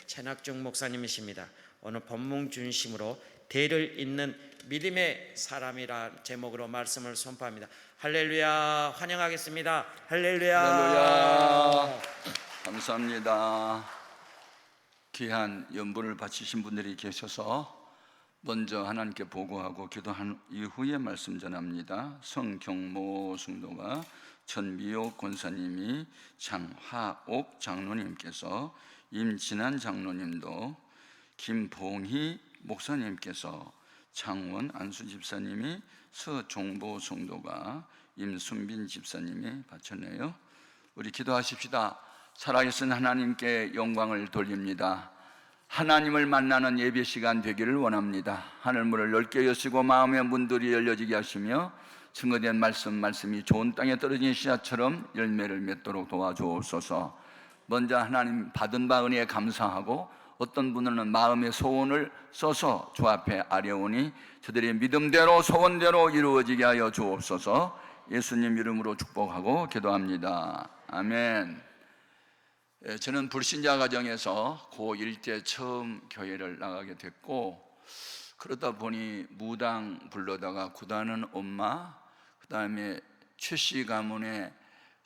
최낙중 목사님이십니다. 오늘 본문 중심으로 대를 잇는 믿음의 사람이라 제목으로 말씀을 선포합니다. 할렐루야. 환영하겠습니다. 할렐루야. 할렐루야. 감사합니다. 귀한 연분을 바치신 분들이 계셔서 먼저 하나님께 보고하고 기도한 이후에 말씀 전합니다. 성경모 성도가 전미옥 권사님이, 장화옥 장로님께서, 임진한 장로님도, 김봉희 목사님께서, 창원 안수 집사님이, 서종보 성도가, 임순빈 집사님이 바쳤네요. 우리 기도하십시다. 살아계신 하나님께 영광을 돌립니다. 하나님을 만나는 예배 시간 되기를 원합니다. 하늘문을 넓게 여시고 마음의 문들이 열려지게 하시며 증거된 말씀이 좋은 땅에 떨어진 씨앗처럼 열매를 맺도록 도와주옵소서. 먼저 하나님 받은 바 은혜에 감사하고, 어떤 분들은 마음의 소원을 써서 주 앞에 아뢰오니 저들의 믿음대로 소원대로 이루어지게 하여 주옵소서. 예수님 이름으로 축복하고 기도합니다. 아멘. 저는 불신자 가정에서 고1 때 처음 교회를 나가게 됐고, 그러다 보니 무당 불러다가 구다는 엄마, 그 다음에 최씨 가문의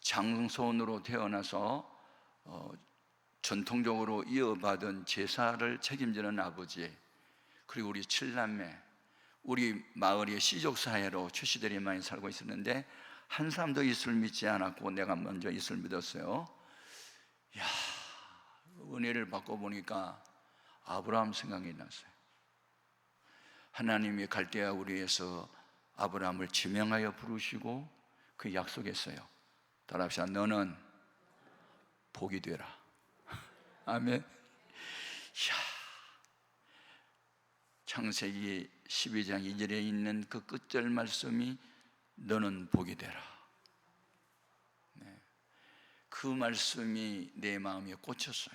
장손으로 태어나서 전통적으로 이어받은 제사를 책임지는 아버지, 그리고 우리 7남매, 우리 마을이 시족사회로 최씨들이 많이 살고 있었는데 한 사람도 예수를 믿지 않았고 내가 먼저 예수를 믿었어요. 야, 은혜를 받고 보니까 아브라함 생각이 났어요. 하나님이 갈대아 우리에서 아브라함을 지명하여 부르시고 그 약속했어요. 따라합시다. 너는 복이 되라. 아멘. 야, 창세기 12장 2절에 있는 그 끝절 말씀이 너는 복이 되라. 그 말씀이 내 마음에 꽂혔어요.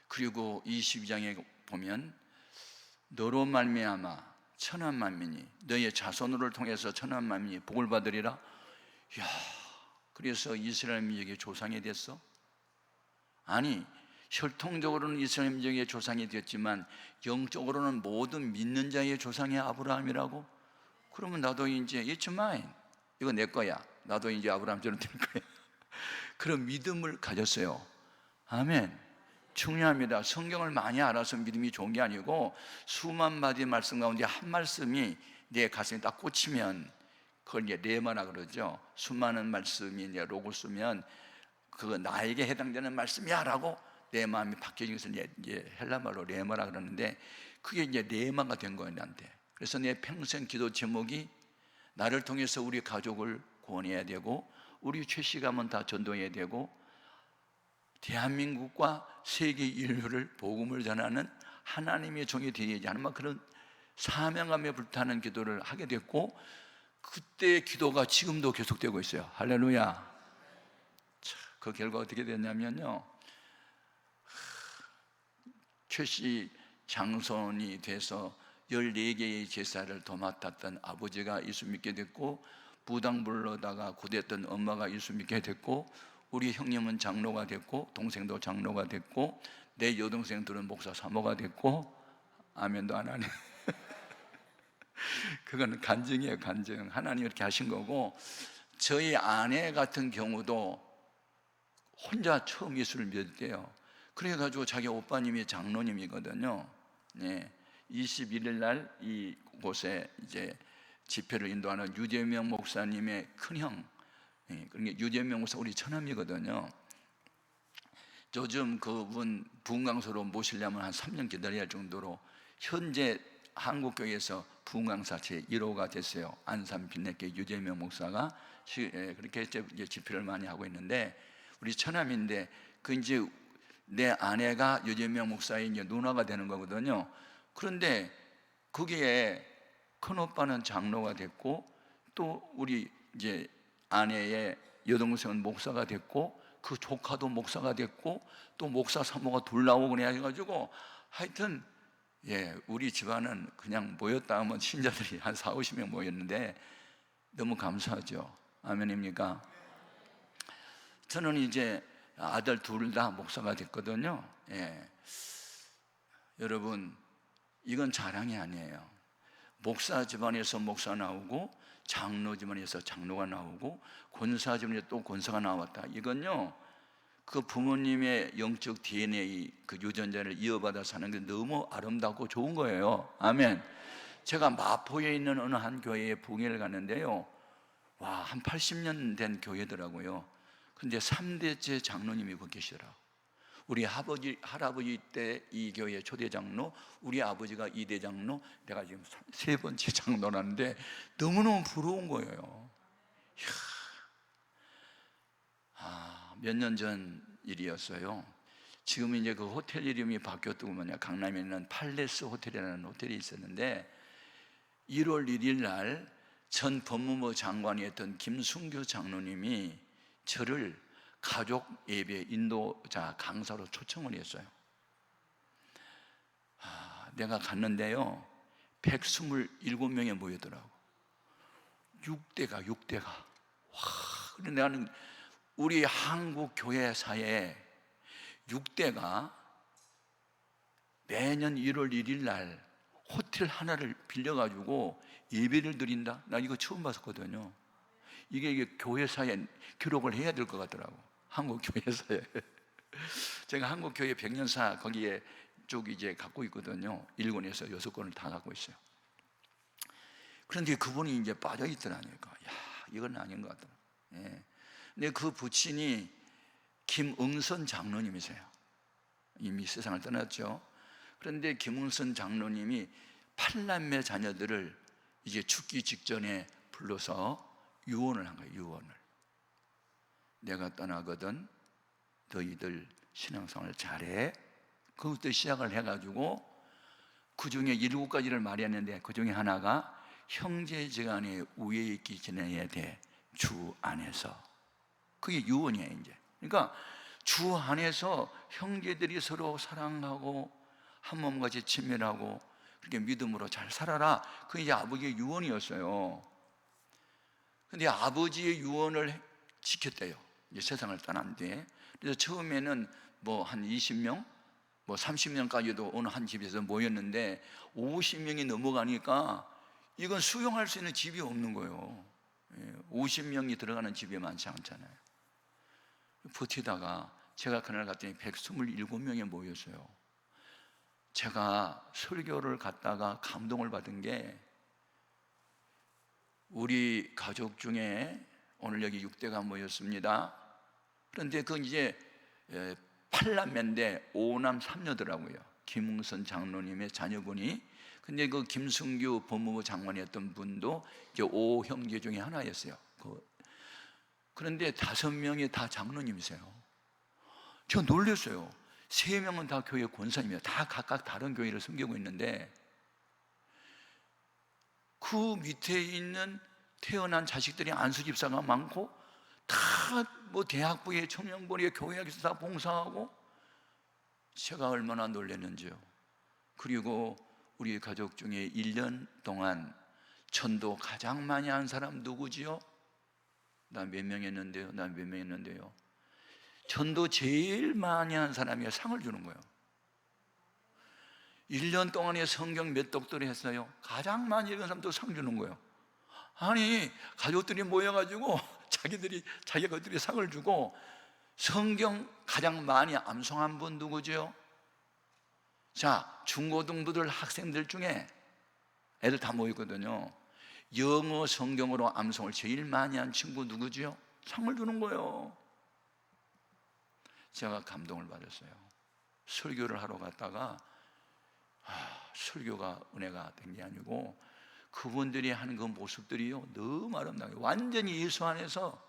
그리고 22장에 보면 너로 말미암아 천한 만민이, 너의 자손을 통해서 천한 만민이 복을 받으리라. 야, 그래서 이스라엘 민족의 조상이 됐어? 아니, 혈통적으로는 이스라엘 민족의 조상이 됐지만 영적으로는 모든 믿는 자의 조상이 아브라함이라고? 그러면 나도 이제 It's mine, 이거 내 거야. 나도 이제 아브라함처럼 될 거야. 그런 믿음을 가졌어요. 아멘. 중요합니다. 성경을 많이 알아서 믿음이 좋은 게 아니고 수만 마디 말씀 가운데 한 말씀이 내 가슴에 딱 꽂히면 그걸 이제 레마라 그러죠. 수많은 말씀이 이제 로고스면 그거 나에게 해당되는 말씀이야 라고 내 마음이 바뀌어진 것을 이제 헬라말로 레마라 그러는데, 그게 이제 레마가 된 거예요, 나한테. 그래서 내 평생 기도 제목이 나를 통해서 우리 가족을 구원해야 되고, 우리 최씨 가문 다 전도해야 되고, 대한민국과 세계 인류를 복음을 전하는 하나님의 종이 되어야지 하는 그런 사명감에 불타는 기도를 하게 됐고, 그때의 기도가 지금도 계속되고 있어요. 할렐루야. 그 결과 어떻게 됐냐면요, 최씨 장손이 돼서 14개의 제사를 도맡았던 아버지가 예수 믿게 됐고, 무당 불러다가 구됐던 엄마가 예수 믿게 됐고, 우리 형님은 장로가 됐고, 동생도 장로가 됐고, 내 여동생들은 목사 사모가 됐고. 아멘도 안 하네. 그건 간증이에요, 간증. 하나님이 이렇게 하신 거고, 저희 아내 같은 경우도 혼자 처음 예수를 믿었대요. 그래가지고 자기 오빠님이 장로님이거든요. 21일 날 이곳에 이제 집회를 인도하는 유재명 목사님의 큰형, 그러니까 유재명 목사 우리 처남이거든요. 요즘 그분 부흥강사로 모시려면 한 3년 기다려야 할 정도로 현재 한국교회에서 부흥강사 제1호가 됐어요. 안산 빛내교 유재명 목사가 그렇게 이제 집회를 많이 하고 있는데, 우리 처남인데 그 이제 내 아내가 유재명 목사의 이제 누나가 되는 거거든요. 그런데 거기에 큰 오빠는 장로가 됐고, 또 우리 이제 아내의 여동생은 목사가 됐고, 그 조카도 목사가 됐고, 또 목사 사모가 둘 나오고 그래 해가지고 하여튼 우리 집안은 그냥 모였다 하면 신자들이 한 40-50명 모였는데 너무 감사하죠. 아멘입니까? 저는 이제 아들 둘 다 목사가 됐거든요. 예. 여러분, 이건 자랑이 아니에요. 목사 집안에서 목사 나오고, 장로 집안에서 장로가 나오고, 권사 집안에서 또 권사가 나왔다. 이건요, 그 부모님의 영적 DNA 그 유전자를 이어받아 사는 게 너무 아름답고 좋은 거예요. 아멘. 제가 마포에 있는 어느 한 교회에 부흥회를 갔는데요, 와, 한 80년 된 교회더라고요. 근데 3대째 장로님이 거기 계시더라고요. 우리 할아버지 때 이 교회 초대 장로, 우리 아버지가 2대 장로, 내가 지금 3번째 장로라는데 너무너무 부러운 거예요. 몇 년 전 일이었어요. 지금 이제 그 호텔 이름이 바뀌었다고 뭐냐, 강남에 있는 팔레스 호텔이라는 호텔이 있었는데 1월 1일 날 전 법무부 장관이었던 김순교 장로님이 저를 가족 예배 인도자 강사로 초청을 했어요. 내가 갔는데요, 127명이 모였더라고. 6대가. 와, 그런데 나는 우리 한국 교회사에 6대가 매년 1월 1일 날 호텔 하나를 빌려가지고 예배를 드린다? 나 이거 처음 봤었거든요. 이게 교회사에 기록을 해야 될 것 같더라고. 한국 교회사에. 제가 한국 교회 100년사 거기에 쭉 이제 갖고 있거든요. 1권에서 6권을 다 갖고 있어요. 그런데 그분이 이제 빠져 있더라니까. 야, 이건 아닌 것 같더라. 예. 근데 그 부친이 김응선 장로님이세요. 이미 세상을 떠났죠. 그런데 김응선 장로님이 8남매 자녀들을 이제 죽기 직전에 불러서 유언을 한 거예요. 유언을. 내가 떠나거든 너희들 신앙생활 잘해. 그것부터 시작을 해가지고 그 중에 7가지를 말했는데 그 중에 하나가 형제지간에 우애 있게 지내야 돼. 주 안에서. 그게 유언이에요. 이제 그러니까 주 안에서 형제들이 서로 사랑하고 한 몸같이 친밀하고 그렇게 믿음으로 잘 살아라. 그게 이제 아버지의 유언이었어요. 근데 아버지의 유언을 지켰대요. 이제 세상을 떠난 뒤에. 그래서 처음에는 뭐 한 20명, 뭐 30명까지도 어느 한 집에서 모였는데 50명이 넘어가니까 이건 수용할 수 있는 집이 없는 거예요. 50명이 들어가는 집이 많지 않잖아요. 버티다가 제가 그날 갔더니 127명이 모였어요. 제가 설교를 갔다가 감동을 받은 게 우리 가족 중에 오늘 여기 6대가 모였습니다. 그런데 그 이제 8남매인데 5남 3녀더라고요. 김웅선 장로님의 자녀분이. 근데 그 김승규 법무부 장관이었던 분도 이제 5형제 중에 하나였어요. 그런데 5명이 다 장로님이세요. 저 놀랐어요. 3명은 다 교회 권사님이에요. 다 각각 다른 교회를 섬기고 있는데 그 밑에 있는 태어난 자식들이 안수 집사가 많고 다 뭐 대학부에 청년부에 교회에서 다 봉사하고 제가 얼마나 놀랐는지요. 그리고 우리 가족 중에 1년 동안 전도 가장 많이 한 사람 누구지요? 나 몇 명 했는데요. 나 몇 명 했는데요. 전도 제일 많이 한 사람이 상을 주는 거예요. 1년 동안에 성경 몇 독들 했어요? 가장 많이 읽은 사람도 상 주는 거예요. 아니, 가족들이 모여가지고 자기 것들이 상을 주고 성경 가장 많이 암송한 분 누구죠? 자, 중고등부들 학생들 중에 애들 다 모이거든요. 영어 성경으로 암송을 제일 많이 한 친구 누구죠? 상을 주는 거예요. 제가 감동을 받았어요. 설교를 하러 갔다가 설교가 은혜가 된 게 아니고 그분들이 하는 그 모습들이요 너무 아름다워요. 완전히 예수 안에서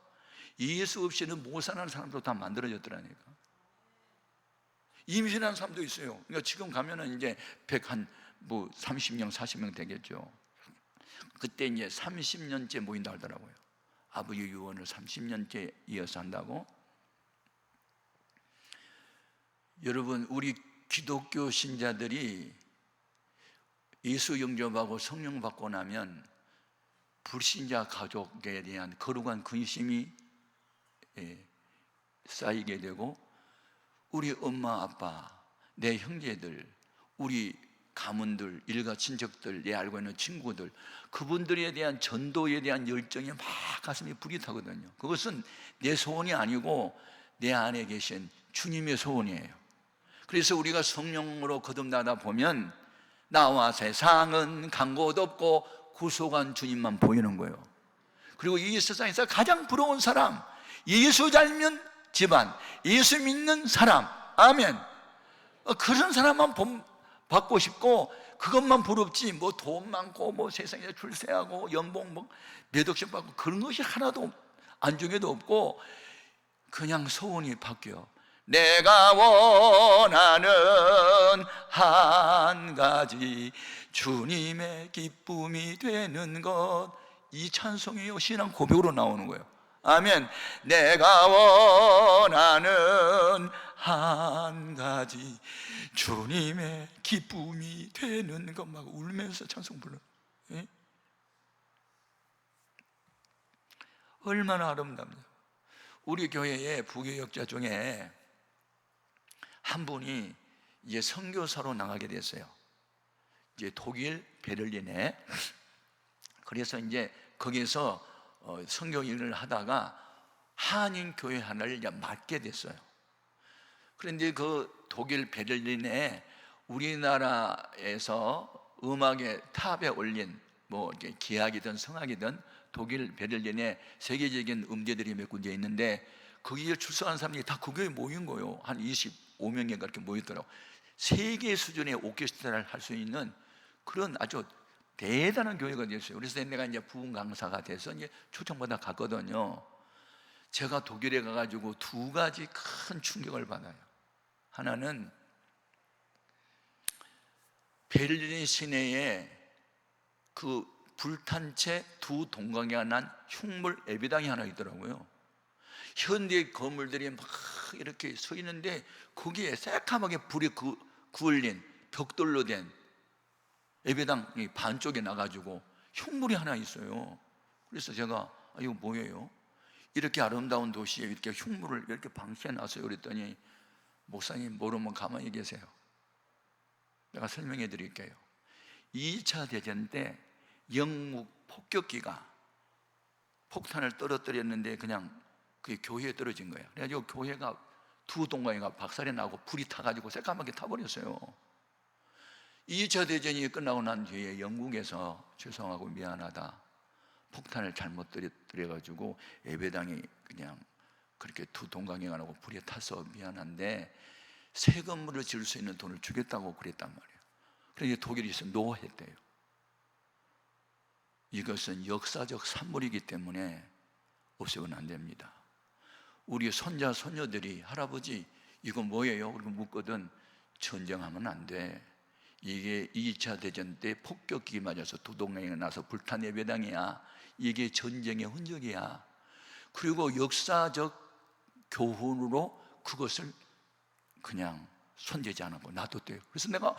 예수 없이는 못 사는 사람도 다 만들어졌더라니까. 임신한 사람도 있어요. 그러니까 지금 가면은 이제 30명, 40명 되겠죠. 그때 이제 30년째 모인다 하더라고요. 아버지 유언을 30년째 이어서 한다고. 여러분, 우리 기독교 신자들이 예수 영접하고 성령 받고 나면 불신자 가족에 대한 거룩한 근심이 쌓이게 되고 우리 엄마 아빠, 내 형제들, 우리 가문들, 일가 친척들, 내 알고 있는 친구들, 그분들에 대한 전도에 대한 열정이 막 가슴이 불이 타거든요. 그것은 내 소원이 아니고 내 안에 계신 주님의 소원이에요. 그래서 우리가 성령으로 거듭나다 보면 나와 세상은 간 곳 없고 구속한 주님만 보이는 거예요. 그리고 이 세상에서 가장 부러운 사람, 예수 닮은 집안, 예수 믿는 사람, 아멘. 그런 사람만 받고 싶고 그것만 부럽지 뭐 돈 많고 뭐 세상에 출세하고 연봉 뭐 몇 억씩 받고 그런 것이 하나도 안중에도 없고 그냥 소원이 바뀌어. 내가 원하는 한 가지 주님의 기쁨이 되는 것, 이 찬송이요 신앙 고백으로 나오는 거예요. 아멘. 내가 원하는 한 가지 주님의 기쁨이 되는 것, 막 울면서 찬송 불러. 예? 얼마나 아름답냐. 우리 교회의 부교역자 중에 한 분이 이제 선교사로 나가게 됐어요. 이제 독일 베를린에. 그래서 이제 거기서 선교 일을 하다가 한인 교회 하나를 이제 맡게 됐어요. 그런데 그 독일 베를린에 우리나라에서 음악의 탑에 올린 뭐 이제 기악이든 성악이든 독일 베를린에 세계적인 음대들이 몇 군데 있는데 거기에 출석한 사람들이 다 그 교회에 모인 거예요. 한 25명인가 그렇게 모였더라고. 세계 수준의 오케스트라를 할 수 있는 그런 아주 대단한 교회가 됐어요. 그래서 내가 이제 부흥 강사가 돼서 이제 초청받아 갔거든요. 제가 독일에 가가지고 두 가지 큰 충격을 받아요. 하나는 베를린 시내에 그 불탄 채 두 동강이가 난 흉물 예배당이 하나 있더라고요. 현대 건물들이 막 이렇게 서 있는데 거기에 새까맣게 불이 구울린 벽돌로 된 예배당이 반쪽에 나가지고 흉물이 하나 있어요. 그래서 제가 이거 뭐예요? 이렇게 아름다운 도시에 이렇게 흉물을 이렇게 방치해 놨어요. 그랬더니 목사님 모르면 가만히 계세요. 내가 설명해 드릴게요. 2차 대전 때 영국 폭격기가 폭탄을 떨어뜨렸는데 그냥 그게 교회에 떨어진 거예요. 그래가지고 교회가 두 동강이가 박살이 나고 불이 타가지고 새까맣게 타버렸어요. 2차 대전이 끝나고 난 뒤에 영국에서 죄송하고 미안하다, 폭탄을 잘못 떨어뜨려가지고 예배당이 그냥 그렇게 두 동강이가 나고 불에 타서 미안한데 새 건물을 지을 수 있는 돈을 주겠다고 그랬단 말이에요. 그래서 독일에서 노했대요. 이것은 역사적 산물이기 때문에 없애면 안 됩니다. 우리 손자 손녀들이 할아버지 이거 뭐예요? 그렇게 묻거든. 전쟁하면 안 돼. 이게 2차 대전 때 폭격기 맞아서 두 동강이 나서 불탄 예배당이야. 이게 전쟁의 흔적이야. 그리고 역사적 교훈으로 그것을 그냥 손대지 않고 놔뒀대요. 그래서 내가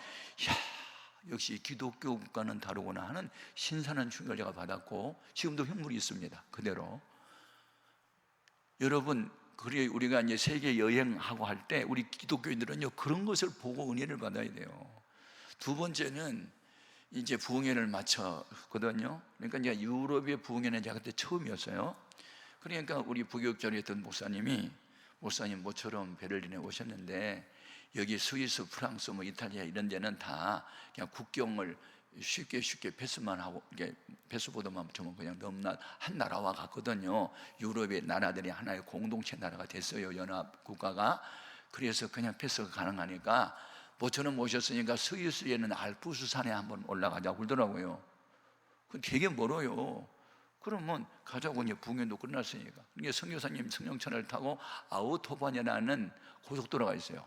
역시 기독교 국가는 다르구나 하는 신선한 충격을 제가 받았고 지금도 흉물이 있습니다. 그대로. 여러분, 그래 우리가 이제 세계 여행하고 할 때 우리 기독교인들은요 그런 것을 보고 은혜를 받아야 돼요. 두 번째는 이제 부흥회를 마쳤거든요. 그러니까 이제 유럽의 부흥회는 제가 그때 처음이었어요. 그러니까 우리 부교육자로 했던 목사님 모처럼 베를린에 오셨는데 여기 스위스, 프랑스, 뭐 이탈리아 이런 데는 다 그냥 국경을 쉽게 패스만 하고 이게 패스보드만 주면 그냥 넘나 한 나라와 같거든요. 유럽의 나라들이 하나의 공동체 나라가 됐어요. 연합 국가가. 그래서 그냥 패스가 가능하니까 모처럼 오셨으니까 스위스에는 알프스 산에 한번 올라가자고 그러더라고요. 그 되게 멀어요. 그러면 가자고 이제 부흥회도 끝났으니까. 이게 선교사님 승용차를 타고 아우토반이라는 고속도로가 있어요.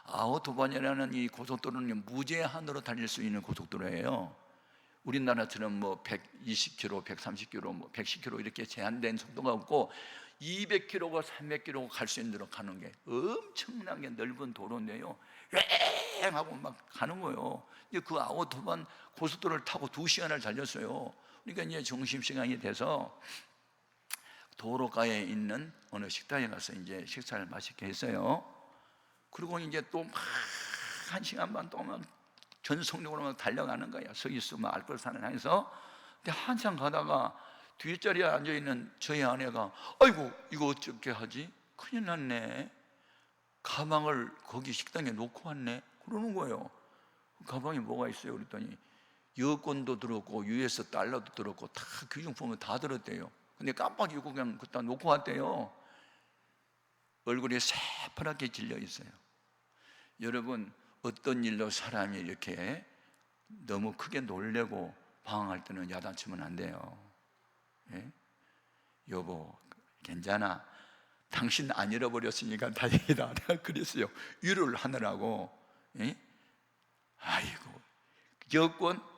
아우토반이라는 이 고속도로는 무제한으로 달릴 수 있는 고속도로예요. 우리나라처럼 뭐 120km, 130km, 뭐 110km 이렇게 제한된 속도가 없고 200km가 300km 갈 수 있는 대로 가는 게 엄청나게 넓은 도로인데요. 왱 하고 막 가는 거예요. 이제 그 아우토반 고속도로를 타고 2시간을 달렸어요. 그러니까 이제 점심시간이 돼서 도로가에 있는 어느 식당에 가서 이제 식사를 맛있게 했어요. 그리고 이제 또 막 1시간 반 동안 전속력으로 막 달려가는 거야. 서기수 막 알걸산을 향해서. 근데 한참 가다가 뒷자리에 앉아있는 저희 아내가 아이고 이거 어떻게 하지? 큰일 났네. 가방을 거기 식당에 놓고 왔네. 그러는 거예요. 가방에 뭐가 있어요? 그랬더니 여권도 들었고 US 달러도 들었고 다 귀중품은 다 들었대요. 근데 깜빡 잊고 그냥 그다 놓고 왔대요. 얼굴이 새파랗게 질려 있어요. 여러분, 어떤 일로 사람이 이렇게 너무 크게 놀래고 방황할 때는 야단치면 안 돼요. 예? 여보, 괜찮아. 당신 안 잃어버렸으니까 다행이다. 내가 그랬어요. 위로를 하느라고. 예? 아이고, 여권?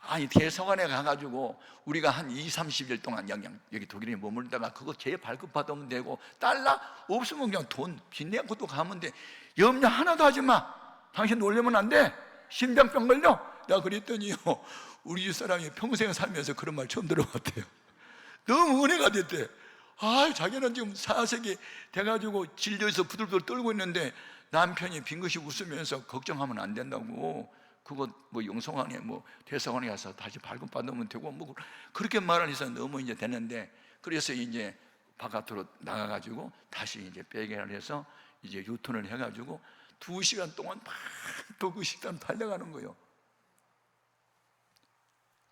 아니, 대사관에 가가지고 우리가 한 20-30일 동안 여기 독일에 머물다가 그거 제일 발급받으면 되고, 달러 없으면 그냥 돈 빚내 것도 가면 돼. 염려 하나도 하지 마. 당신 놀려면 안 돼. 심장병 걸려. 내가 그랬더니요, 우리 집 사람이 평생 살면서 그런 말 처음 들어봤대요. 너무 은혜가 됐대. 아, 자기는 지금 4세기 돼가지고 질려서 부들부들 떨고 있는데 남편이 빙긋이 웃으면서 걱정하면 안 된다고. 그거 뭐 영성관에 뭐 대사관에 가서 다시 발급받으면 되고 뭐 그렇게 말하니까 너무 이제 됐는데, 그래서 이제 바깥으로 나가가지고 다시 이제 백을 해서 이제 유턴을 해가지고 2시간 동안 막 또 그 식당 달려가는 거예요.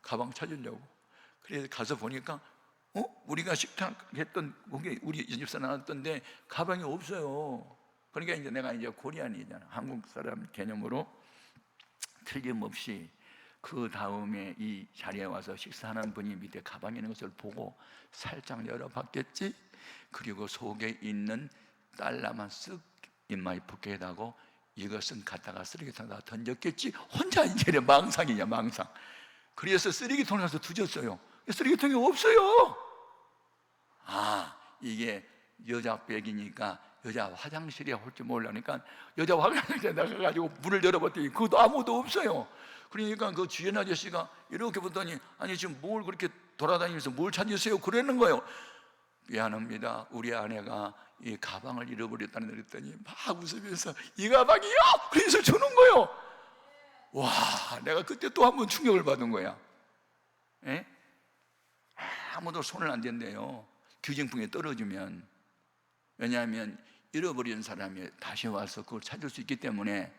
가방 찾으려고. 그래서 가서 보니까 우리가 식당 했던 거기 우리 집사 나왔던데 가방이 없어요. 그러니까 이제 내가 이제 코리안이잖아. 한국 사람 개념으로 틀림없이 그 다음에 이 자리에 와서 식사하는 분이 밑에 가방에 있는 것을 보고 살짝 열어봤겠지. 그리고 속에 있는 달러만 쓱 입마에 붙게 해다고 이것은 갖다가 쓰레기통에다 던졌겠지. 혼자 이제 망상이냐, 망상. 그래서 쓰레기통에 가서 뒤졌어요. 쓰레기통이 없어요. 아, 이게 여자 백이니까 여자 화장실에 올지 모르니까 여자 화장실에 나가가지고 문을 열어봤더니 그것도 아무도 없어요. 그러니까 그 주연 아저씨가 이렇게 보더니 아니 지금 뭘 그렇게 돌아다니면서 뭘 찾으세요? 그러는 거예요. 미안합니다. 우리 아내가 이 가방을 잃어버렸다는 그랬더니 막 웃으면서 이 가방이요? 그래서 주는 거예요. 와, 내가 그때 또 한 번 충격을 받은 거야. 예? 아무도 손을 안 댄대요. 규정풍에 떨어지면. 왜냐하면 잃어버린 사람이 다시 와서 그걸 찾을 수 있기 때문에.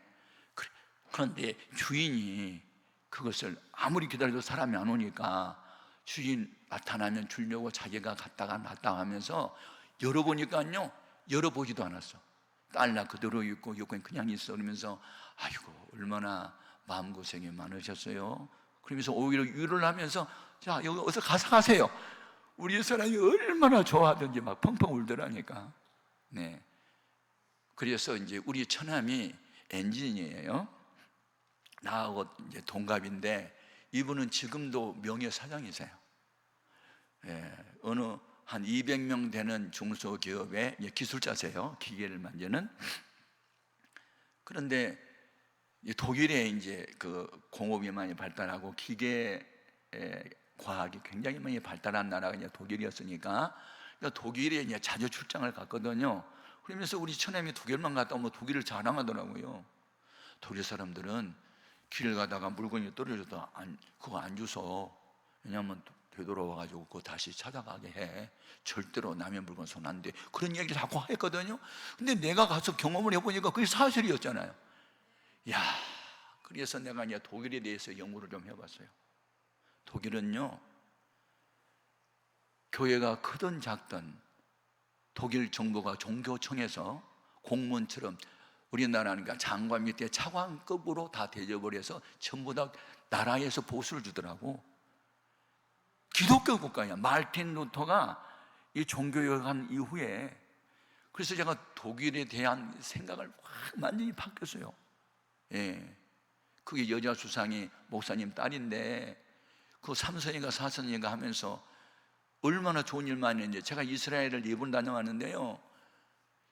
그런데 주인이 그것을 아무리 기다려도 사람이 안 오니까 주인 나타나면 주려고 자기가 갔다가 났다 하면서 열어보니까요, 열어보지도 않았어. 달러 그대로 있고 여권 그냥 있어. 그러면서 아이고 얼마나 마음고생이 많으셨어요. 그러면서 오히려 위로를 하면서 자, 여기 어서 가서 가세요. 우리 사람이 얼마나 좋아하든지 막 펑펑 울더라니까. 네. 그래서 이제 우리 처남이 엔지니어예요. 나하고 이제 동갑인데 이분은 지금도 명예사장이세요. 예, 어느 한 200명 되는 중소기업의 기술자세요. 기계를 만드는. 그런데 독일에 이제 그 공업이 많이 발달하고 기계 과학이 굉장히 많이 발달한 나라가 이제 독일이었으니까 독일에 이제 자주 출장을 갔거든요. 그러면서 우리 처남이 독일만 갔다 오면 독일을 자랑하더라고요. 독일 사람들은 길 가다가 물건이 떨어져도 그거 안 주워. 왜냐하면 되돌아와가지고 그거 다시 찾아가게 해. 절대로 남의 물건 손 안 대. 그런 얘기를 자꾸 했거든요. 근데 내가 가서 경험을 해보니까 그게 사실이었잖아요. 야, 그래서 내가 이제 독일에 대해서 연구를 좀 해봤어요. 독일은요, 교회가 크든 작든 독일 정부가 종교청에서 공무원처럼 우리나라는 장관 밑에 차관급으로 다 대접을 해서 전부 다 나라에서 보수를 주더라고. 기독교 국가야. 마르틴 루터가 이 종교개혁을 한 이후에. 그래서 제가 독일에 대한 생각을 확 완전히 바뀌었어요. 예. 그게 여자 수상이 목사님 딸인데 그 3선인가 4선인가 하면서 얼마나 좋은 일만 했는지. 제가 이스라엘을 4번 다녀왔는데요,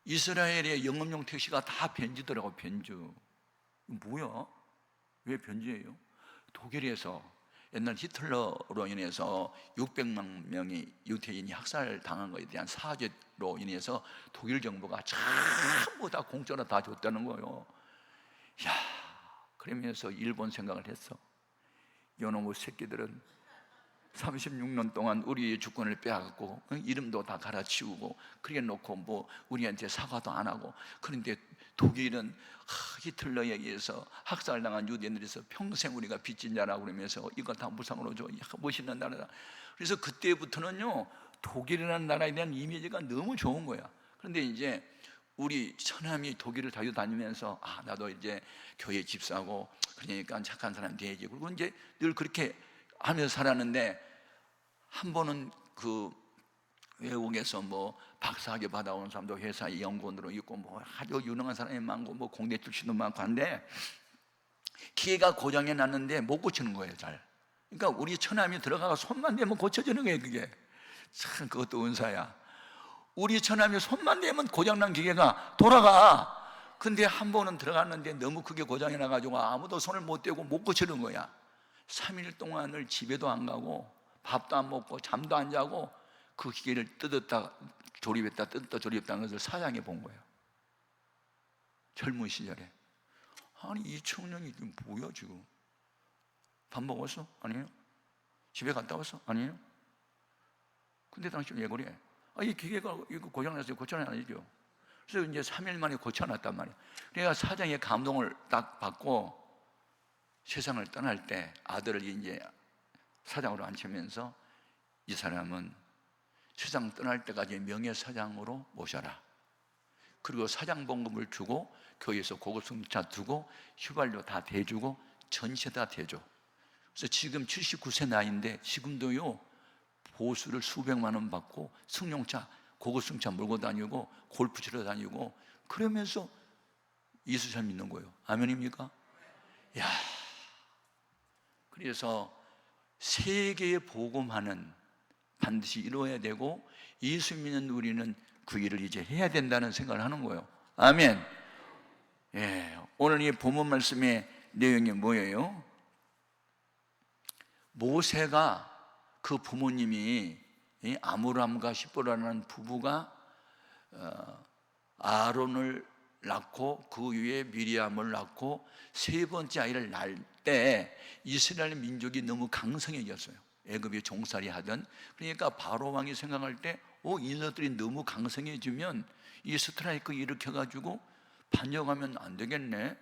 이스라엘의 영업용 택시가 다 벤츠더라고. 벤츠. 뭐야? 왜 벤츠예요? 독일에서 옛날 히틀러로 인해서 600만 명이 유태인이 학살당한 것에 대한 사죄로 인해서 독일 정부가 전부 다 공짜로 다 줬다는 거예요. 야, 그러면서 일본 생각을 했어. 요놈의 새끼들은 36년 동안 우리의 주권을 빼앗고 이름도 다 갈아치우고 그래 놓고 뭐 우리한테 사과도 안 하고, 그런데 독일은 히틀러에 의해서 학살당한 유대인들에서 평생 우리가 빚진 자라고 그러면서 이거 다 무상으로 줘. 멋있는 나라다. 그래서 그때부터는요, 독일이라는 나라에 대한 이미지가 너무 좋은 거야. 그런데 이제 우리 처남이 독일을 자주 다니면서 나도 이제 교회 집사고 그러니까 착한 사람 돼야지. 그리고 이제 늘 그렇게 하면서 살았는데, 한 번은 그 외국에서 뭐 박사학위 받아온 사람도 회사에 연구원으로 있고 뭐 아주 유능한 사람이 많고 뭐 공대 출신도 많고 한데, 기계가 고장이 났는데 못 고치는 거예요, 잘. 그러니까 우리 처남이 들어가서 손만 대면 고쳐지는 거예요. 그게 참, 그것도 은사야. 우리 처남이 손만 대면 고장난 기계가 돌아가. 근데 한 번은 들어갔는데 너무 크게 고장이 나가지고 아무도 손을 못 대고 못 고치는 거야. 3일 동안을 집에도 안 가고 밥도 안 먹고 잠도 안 자고 그 기계를 뜯었다 조립했다 뜯었다 조립했다는 것을 사장이 본 거예요. 젊은 시절에. 아니, 이 청년이 지금 뭐야 지금? 밥 먹었어? 아니에요. 집에 갔다 왔어? 아니에요. 근데 당신 왜 그래? 이 기계가 이거 고장났어요. 고쳐놔야죠. 그래서 이제 3일 만에 고쳐놨단 말이에요. 그러니까 사장의 감동을 딱 받고 세상을 떠날 때 아들을 이제 사장으로 앉히면서, 이 사람은 세상 떠날 때까지 명예사장으로 모셔라. 그리고 사장 봉급을 주고 교회에서 고급 승차 두고 휘발유 다 대주고 전세 다 대줘. 그래서 지금 79세 나이인데 지금도요, 보수를 수백만 원 받고 승용차, 고급 승차 몰고 다니고 골프 치러 다니고 그러면서 예수 잘 믿는 거예요. 아멘입니까? 야, 그래서 세계에 복음하는 반드시 이루어야 되고, 예수 믿는 우리는 그 일을 이제 해야 된다는 생각을 하는 거예요. 아멘. 예, 오늘 이 본문 말씀의 내용이 뭐예요? 모세가 그 부모님이 아므람과 십보라는 부부가 아론을 낳고 그 위에 미리암을 낳고 세 번째 아이를 낳을 때 이스라엘 민족이 너무 강성해졌어요. 애굽에 종살이 하던. 그러니까 바로 왕이 생각할 때 이것들이 너무 강성해지면 이 스트라이크 일으켜가지고 반역하면 안 되겠네.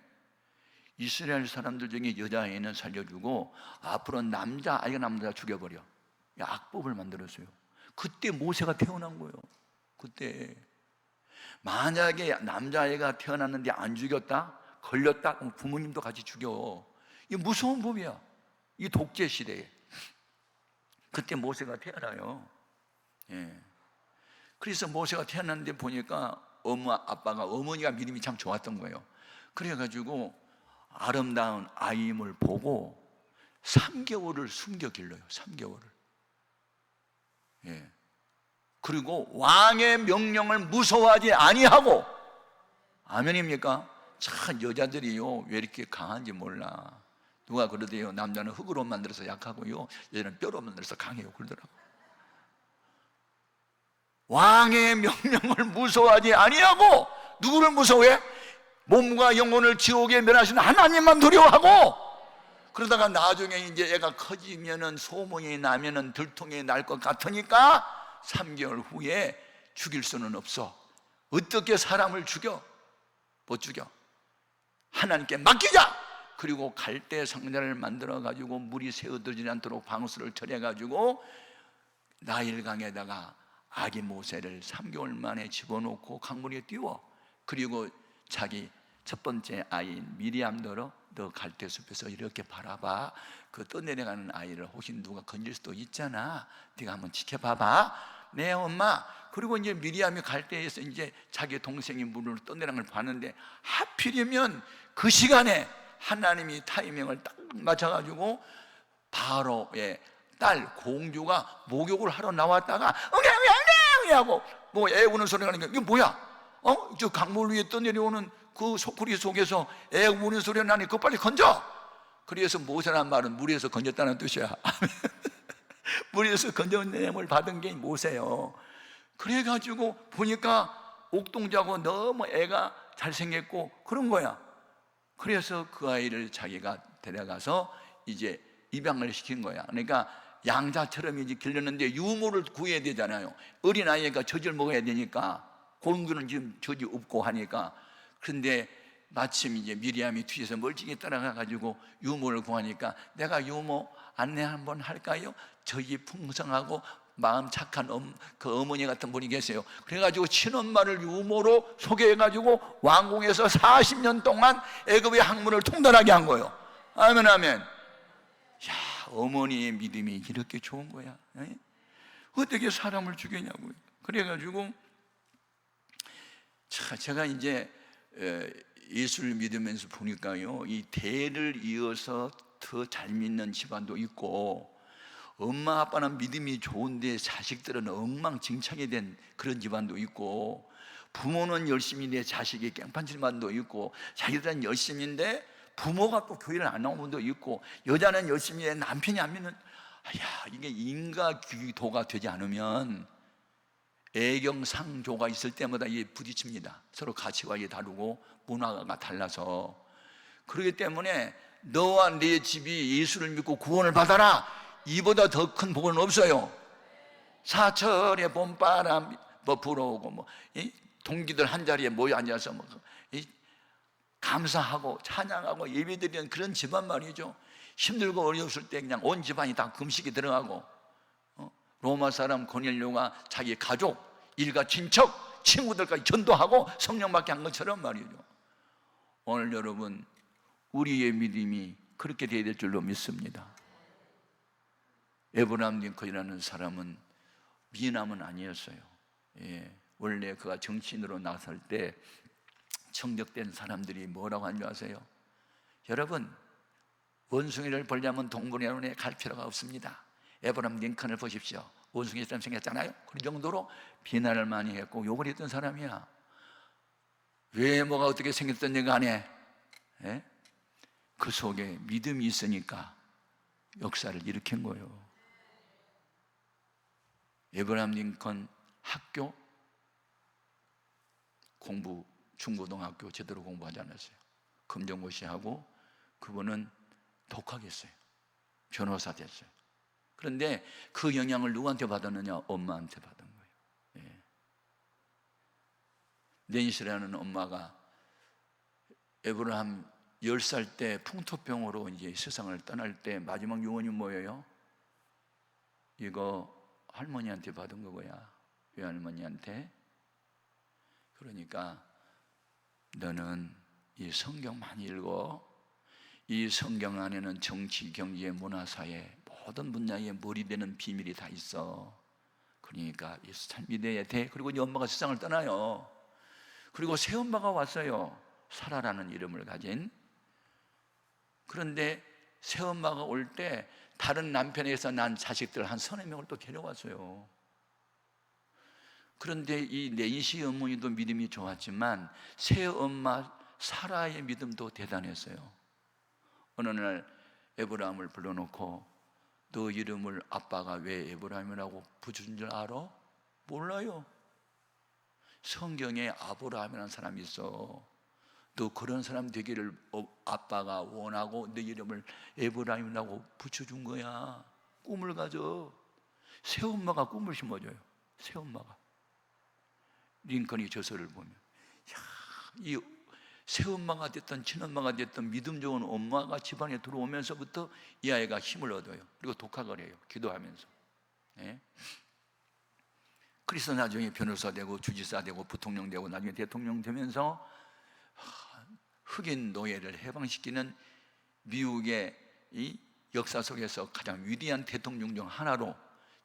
이스라엘 사람들 중에 여자아이는 살려주고 앞으로 남자아이가 남자 죽여버려. 악법을 만들었어요. 그때 모세가 태어난 거예요. 그때 만약에 남자아이가 태어났는데 안 죽였다? 걸렸다? 그럼 부모님도 같이 죽여. 이 무서운 법이야. 이 독재 시대에. 그때 모세가 태어나요. 예. 그래서 모세가 태어났는데 보니까 아빠가, 어머니가 믿음이 참 좋았던 거예요. 그래가지고 아름다운 아이임을 보고 3개월을 숨겨 길러요. 3개월을. 예. 그리고 왕의 명령을 무서워하지 아니하고. 아멘입니까? 참, 여자들이요 왜 이렇게 강한지 몰라. 누가 그러대요. 남자는 흙으로 만들어서 약하고요, 여자는 뼈로 만들어서 강해요. 그러더라고. 왕의 명령을 무서워하지 아니하고. 누구를 무서워해? 몸과 영혼을 지옥에 멸하시는 하나님만 두려워하고. 그러다가 나중에 이제 애가 커지면은 소문이 나면은 들통이 날 것 같으니까 3개월 후에 죽일 수는 없어. 어떻게 사람을 죽여? 못 죽여. 하나님께 맡기자. 그리고 갈대 상자를 만들어 가지고 물이 새어들지 않도록 방수를 처리해 가지고 나일강에다가 아기 모세를 3개월 만에 집어넣고 강물에 띄워. 그리고 자기 첫 번째 아이인 미리암더러 너 갈대숲에서 이렇게 바라봐. 그 떠내려가는 아이를 혹시 누가 건질 수도 있잖아. 네가 한번 지켜봐봐. 네 엄마. 그리고 이제 미리암이 갈대에서 이제 자기 동생이 물을 떠내려가는 걸 봤는데, 하필이면 그 시간에 하나님이 타이밍을 딱 맞춰가지고 바로의 딸 공주가 목욕을 하러 나왔다가 응애 하고 뭐 애 우는 소리가 나니까 이게 뭐야? 저 강물 위에 떠내려오는 그 소쿠리 속에서 애 우는 소리가 나니 그거 빨리 건져. 그래서 모세라는 말은 물에서 건졌다는 뜻이야. 물에서 건져냄을 받은 게 모세예요. 그래가지고 보니까 옥동자고 너무 애가 잘생겼고 그런 거야. 그래서 그 아이를 자기가 데려가서 이제 입양을 시킨 거야. 그러니까 양자처럼 이제 길렀는데 유모를 구해야 되잖아요. 어린아이가 젖을 먹어야 되니까, 공주는 지금 젖이 없고 하니까. 그런데 마침 이제 미리암이 뒤에서 멀찍이 따라가가지고 유모를 구하니까, 내가 유모 안내 한번 할까요? 저기 풍성하고 마음 착한 그 어머니 같은 분이 계세요. 그래가지고 친엄마를 유모로 소개해가지고 왕궁에서 40년 동안 애굽의 학문을 통달하게 한 거예요. 아멘, 아멘. 야, 어머니의 믿음이 이렇게 좋은 거야. 에? 어떻게 사람을 죽이냐고요. 그래가지고 제가 이제 예수를 믿으면서 보니까요, 이 대를 이어서 더 잘 믿는 집안도 있고, 엄마 아빠는 믿음이 좋은데 자식들은 엉망진창이 된 그런 집안도 있고, 부모는 열심히 내 자식이 깽판질만도 있고, 자기들은 열심인데 부모가 또 교회를 안 나온 분도 있고, 여자는 열심히 해 남편이 안 믿는, 이게 인과기도가 되지 않으면 애경상조가 있을 때마다 이게 부딪힙니다. 서로 가치관이 다르고 문화가 달라서. 그렇기 때문에 너와 내 집이 예수를 믿고 구원을 받아라, 이보다 더 큰 복은 없어요. 사철에 봄바람 불어오고 동기들 한 자리에 모여 앉아서 감사하고 찬양하고 예배드리는 그런 집안 말이죠. 힘들고 어려웠을 때 그냥 온 집안이 다 금식이 들어가고, 로마 사람 고넬료가 자기 가족, 일가 친척, 친구들까지 전도하고 성령 받게 한 것처럼 말이죠. 오늘 여러분, 우리의 믿음이 그렇게 되어야 될 줄로 믿습니다. 에브라함 링컨이라는 사람은 미남은 아니었어요. 원래 그가 정치인으로 나설 때 청적된 사람들이 뭐라고 하는 줄 아세요? 여러분, 원숭이를 보려면 동물원에 갈 필요가 없습니다. 에브라함 링컨을 보십시오. 원숭이처럼 생겼잖아요. 그 정도로 비난을 많이 했고 욕을 했던 사람이야. 외모가 어떻게 생겼든지 간에 그 속에 믿음이 있으니까 역사를 일으킨 거예요. 에브라함 링컨 학교 공부, 중고등학교 제대로 공부하지 않았어요. 검정고시하고 그분은 독학했어요. 변호사 됐어요. 그런데 그 영향을 누구한테 받았느냐? 엄마한테 받은 거예요. 낸시라는 엄마가 에브라함 10살 때 풍토병으로 이제 세상을 떠날 때 마지막 유언이 뭐예요? 이거 할머니한테 받은 거야. 외할머니한테. 그러니까 너는 이 성경 많이 읽어. 이 성경 안에는 정치, 경제, 문화, 사회 모든 분야에 머리 되는 비밀이 다 있어. 그러니까 예수 잘 믿어야 돼. 그리고 이 엄마가 세상을 떠나요. 그리고 새엄마가 왔어요. 사라라는 이름을 가진. 그런데 새엄마가 올 때 다른 남편에서 난 자식들 한 30명을 또 데려왔어요. 그런데 이 낸시 어머니도 믿음이 좋았지만 새엄마 사라의 믿음도 대단했어요. 어느 날 에브라함을 불러놓고 너 이름을 아빠가 왜 에브라함이라고 붙인 줄 알아? 몰라요. 성경에 아브라함이라는 사람이 있어. 너 그런 사람 되기를 아빠가 원하고 너 이름을 에브라임이라고 붙여준 거야. 꿈을 가져. 새엄마가 꿈을 심어줘요. 새엄마가. 링컨이 저서를 보면, 이 새엄마가 됐든 친엄마가 됐든 믿음 좋은 엄마가 집안에 들어오면서부터 이 아이가 힘을 얻어요. 그리고 독학을 해요. 기도하면서. 그래서 나중에 변호사 되고 주지사 되고 부통령 되고 나중에 대통령 되면서 흑인 노예를 해방시키는 미국의 이 역사 속에서 가장 위대한 대통령 중 하나로,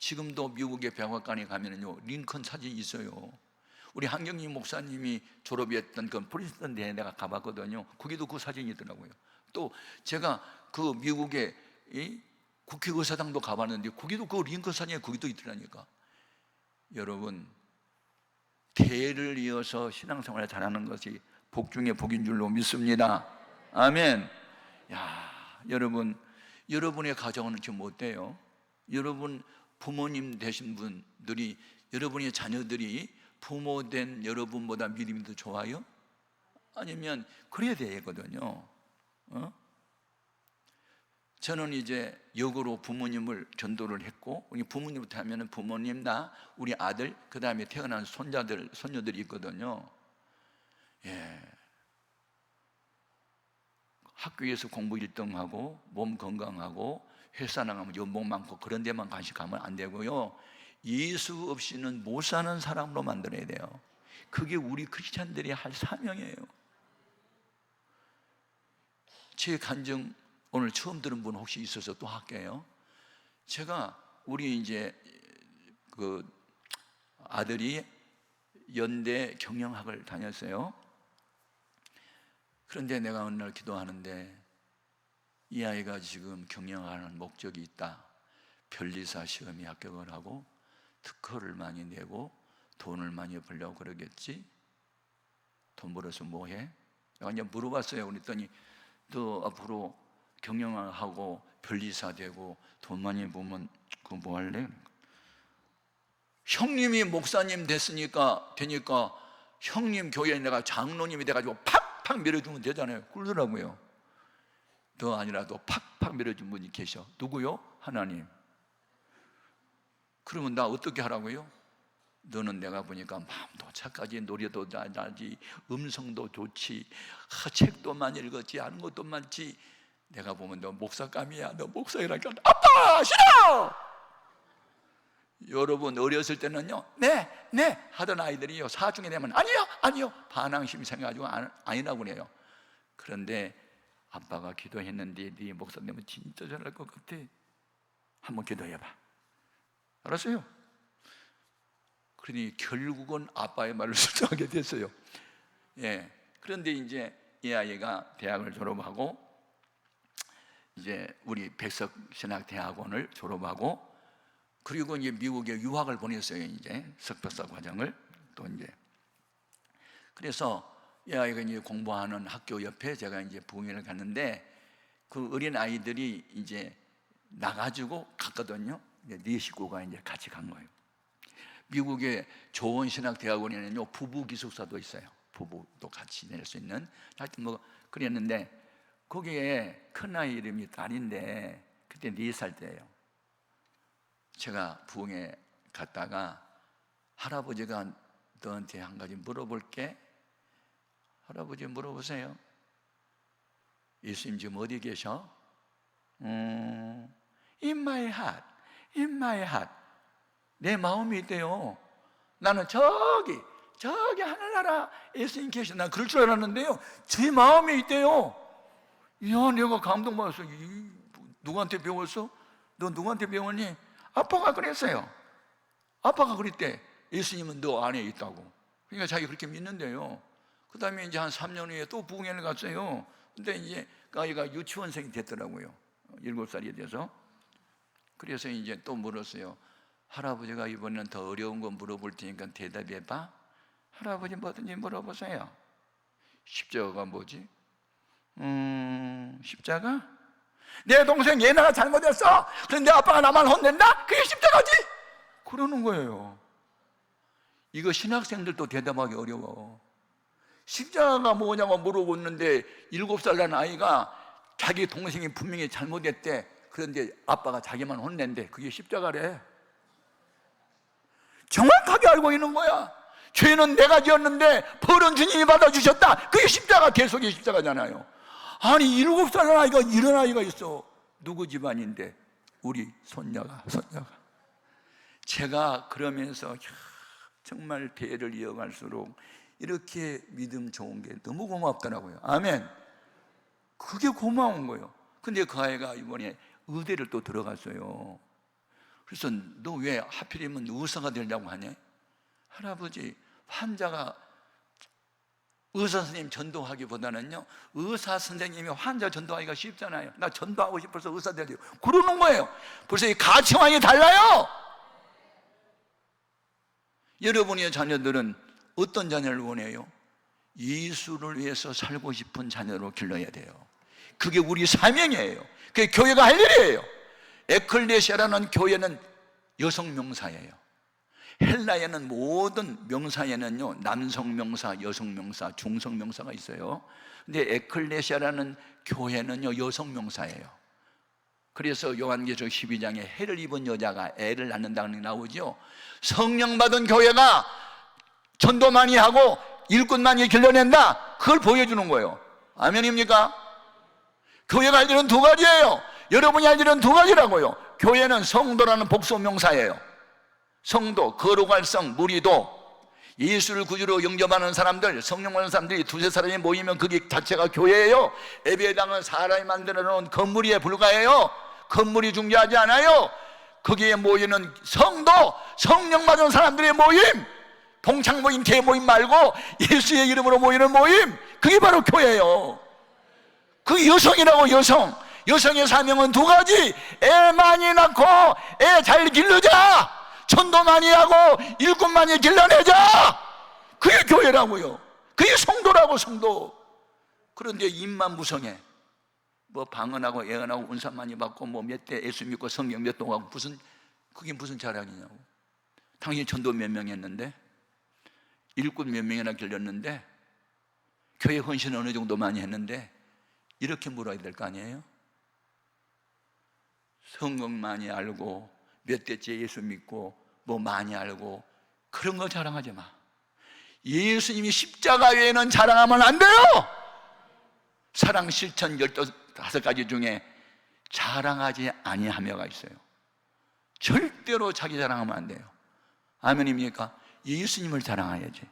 지금도 미국의 백악관에 가면은요 링컨 사진이 있어요. 우리 한경림 목사님이 졸업했던 그 프린스턴 대에 내가 가봤거든요. 거기도 그 사진이 있더라고요. 또 제가 그 미국의 이 국회의사당도 가봤는데 거기도 그 링컨 사진이 거기도 있더라니까. 여러분, 대를 이어서 신앙생활을 잘하는 것이 복 중에 복인 줄로 믿습니다. 아멘. 야, 여러분, 여러분의 가정은 지금 어때요? 여러분 부모님 되신 분들이, 여러분의 자녀들이 부모 된 여러분보다 믿음이 더 좋아요? 아니면 그래야 되거든요. 저는 이제 역으로 부모님을 전도를 했고, 우리 부모님부터 하면은 부모님, 나, 우리 아들, 그 다음에 태어난 손자들, 손녀들이 있거든요. 예. 학교에서 공부 1등하고 몸 건강하고 회사 나가면 연봉 많고 그런 데만 간식하면 안 되고요. 예수 없이는 못 사는 사람으로 만들어야 돼요. 그게 우리 크리스찬들이 할 사명이에요. 제 간증 오늘 처음 들은 분 혹시 있어서 또 할게요. 제가 우리 이제 그 아들이 연대 경영학을 다녔어요. 그런데 내가 어느 날 기도하는데 이 아이가 지금 경영하는 목적이 있다. 변리사 시험에 합격을 하고 특허를 많이 내고 돈을 많이 벌려고 그러겠지. 돈 벌어서 뭐 해? 내가 이제 물어봤어요. 그랬더니 너 앞으로 경영하고 변리사 되고 돈 많이 벌면 그거 뭐 할래? 형님이 목사님 되니까 형님 교회에 내가 장로님이 돼가지고 팍팍 밀어주면 되잖아요. 그러더라고요. 너 아니라도 팍팍 밀어준 분이 계셔. 누구요? 하나님. 그러면 나 어떻게 하라고요? 너는 내가 보니까 마음도 착하지, 노래도 잘하지, 음성도 좋지, 책도 많이 읽었지, 아는 것도 많지. 내가 보면 너 목사감이야. 너 목사이라니까 아빠 싫어! 여러분 어렸을 때는요, 네 하던 아이들이요, 사중에 되면 아니요 반항심이 생겨가지고 아니라고 그래요. 그런데 아빠가 기도했는데 네 목사 되면 진짜 잘할 것 같아. 한번 기도해봐. 알았어요? 그러니 결국은 아빠의 말을 순종하게 됐어요. 예. 그런데 이제 이 아이가 대학을 졸업하고 이제 우리 백석신학대학원을 졸업하고 그리고 이제 미국에 유학을 보냈어요. 이제 석박사 과정을 또 이제 그래서 이 아이가 이제 공부하는 학교 옆에 제가 이제 부흥회를 갔는데 그 어린 아이들이 이제 나가지고 갔거든요. 네 식구가 이제 같이 간 거예요. 미국의 조원신학대학원에는요 부부 기숙사도 있어요. 부부도 같이 지낼 수 있는. 하여튼 뭐 그랬는데 거기에 큰아이 이름이 딸인데 그때 4살 때예요. 제가 부흥에 갔다가 할아버지가 너한테 한 가지 물어볼게. 할아버지 물어보세요. 예수님 지금 어디 계셔? In my heart, in my heart. 내 마음이 있대요. 나는 저기 하늘나라 예수님 계셔. 난 그럴 줄 알았는데요, 제 마음에 있대요. 이야, 내가 감동받았어. 누구한테 배웠어? 너 누구한테 배웠니? 아빠가 그랬어요. 아빠가 그랬대. 예수님은 너 안에 있다고. 그러니까 자기 그렇게 믿는데요. 그 다음에 이제 한 3년 후에 또 부흥회를 갔어요. 근데 이제 그 아이가 유치원생이 됐더라고요. 7살이 돼서. 그래서 이제 또 물었어요. 할아버지가 이번에는 더 어려운 거 물어볼 테니까 대답해봐. 할아버지 뭐든지 물어보세요. 십자가가 뭐지? 십자가? 내 동생 예나가 잘못했어. 그런데 아빠가 나만 혼낸다? 그게 십자가지? 그러는 거예요. 이거 신학생들도 대답하기 어려워. 십자가가 뭐냐고 물어보는데 7살 난 아이가 자기 동생이 분명히 잘못했대. 그런데 아빠가 자기만 혼낸대. 그게 십자가래. 정확하게 알고 있는 거야. 죄는 내가 지었는데 벌은 주님이 받아주셨다. 그게 십자가, 계속의 십자가잖아요. 아니 7살 아이가 이런 아이가 있어. 누구 집안인데? 우리 손녀가. 제가 그러면서 정말 대를 이어갈수록 이렇게 믿음 좋은 게 너무 고맙더라고요. 아멘. 그게 고마운 거예요. 근데 그 아이가 이번에 의대를 또 들어갔어요. 그래서 너 왜 하필이면 의사가 되려고 하냐? 할아버지, 환자가 의사 선생님 전도하기보다는요, 의사 선생님이 환자 전도하기가 쉽잖아요. 나 전도하고 싶어서 의사 되려고 그러는 거예요. 벌써 이 가치관이 달라요. 여러분의 자녀들은 어떤 자녀를 원해요? 예수를 위해서 살고 싶은 자녀로 길러야 돼요. 그게 우리 사명이에요. 그게 교회가 할 일이에요. 에클레시아라는 교회는 여성 명사예요. 헬라에는 모든 명사에는요, 남성 명사, 여성 명사, 중성 명사가 있어요. 근데 에클레시아라는 교회는요, 여성 명사예요. 그래서 요한계시록 12장에 해를 입은 여자가 애를 낳는다는 게 나오죠. 성령 받은 교회가 전도 많이 하고 일꾼 많이 길러낸다, 그걸 보여주는 거예요. 아멘입니까? 교회가 할 일은 두 가지예요. 여러분이 할 일은 두 가지라고요. 교회는 성도라는 복수 명사예요. 성도, 거룩할 성, 무리도, 예수를 구주로 영접하는 사람들, 성령 받는 사람들이 두세 사람이 모이면 그게 자체가 교회예요. 예배당은 사람이 만들어 놓은 건물에 불과해요. 건물이 중요하지 않아요. 거기에 모이는 성도, 성령 받은 사람들의 모임, 동창 모임, 개 모임 말고 예수의 이름으로 모이는 모임, 그게 바로 교회예요. 그 여성이라고. 여성의 사명은 두 가지. 애 많이 낳고 애 잘 길르자, 전도 많이 하고 일꾼 많이 길러내자, 그게 교회라고요. 그게 성도라고. 성도. 그런데 입만 무성해. 뭐 방언하고 예언하고 은사 많이 받고 뭐 몇 대 예수 믿고 성경 몇 동하고 그게 무슨 자랑이냐고. 당신 전도 몇 명 했는데, 일꾼 몇 명이나 길렀는데, 교회 헌신 어느 정도 많이 했는데, 이렇게 물어야 될 거 아니에요? 성경 많이 알고 몇 대째 예수 믿고 뭐 많이 알고 그런 거 자랑하지 마. 예수님이 십자가 외에는 자랑하면 안 돼요. 사랑 실천 15가지 중에 자랑하지 아니하며가 있어요. 절대로 자기 자랑하면 안 돼요. 아멘입니까? 예수님을 자랑해야지.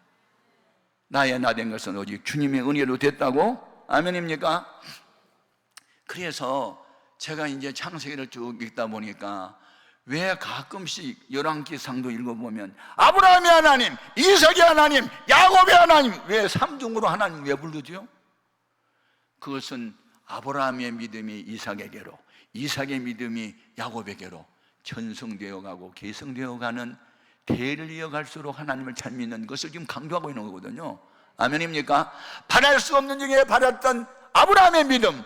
나의 나 된 것은 오직 주님의 은혜로 됐다고. 아멘입니까? 그래서 제가 이제 창세기를 쭉 읽다 보니까 왜 가끔씩 열왕기상도 읽어보면 아브라함의 하나님, 이삭의 하나님, 야곱의 하나님, 왜 삼중으로 하나님 왜 부르죠? 그것은 아브라함의 믿음이 이삭에게로, 이삭의 믿음이 야곱에게로 전성되어 가고 계승되어 가는, 대를 이어갈수록 하나님을 잘 믿는 것을 지금 강조하고 있는 거거든요. 아멘입니까? 바랄 수 없는 중에 바랐던 아브라함의 믿음,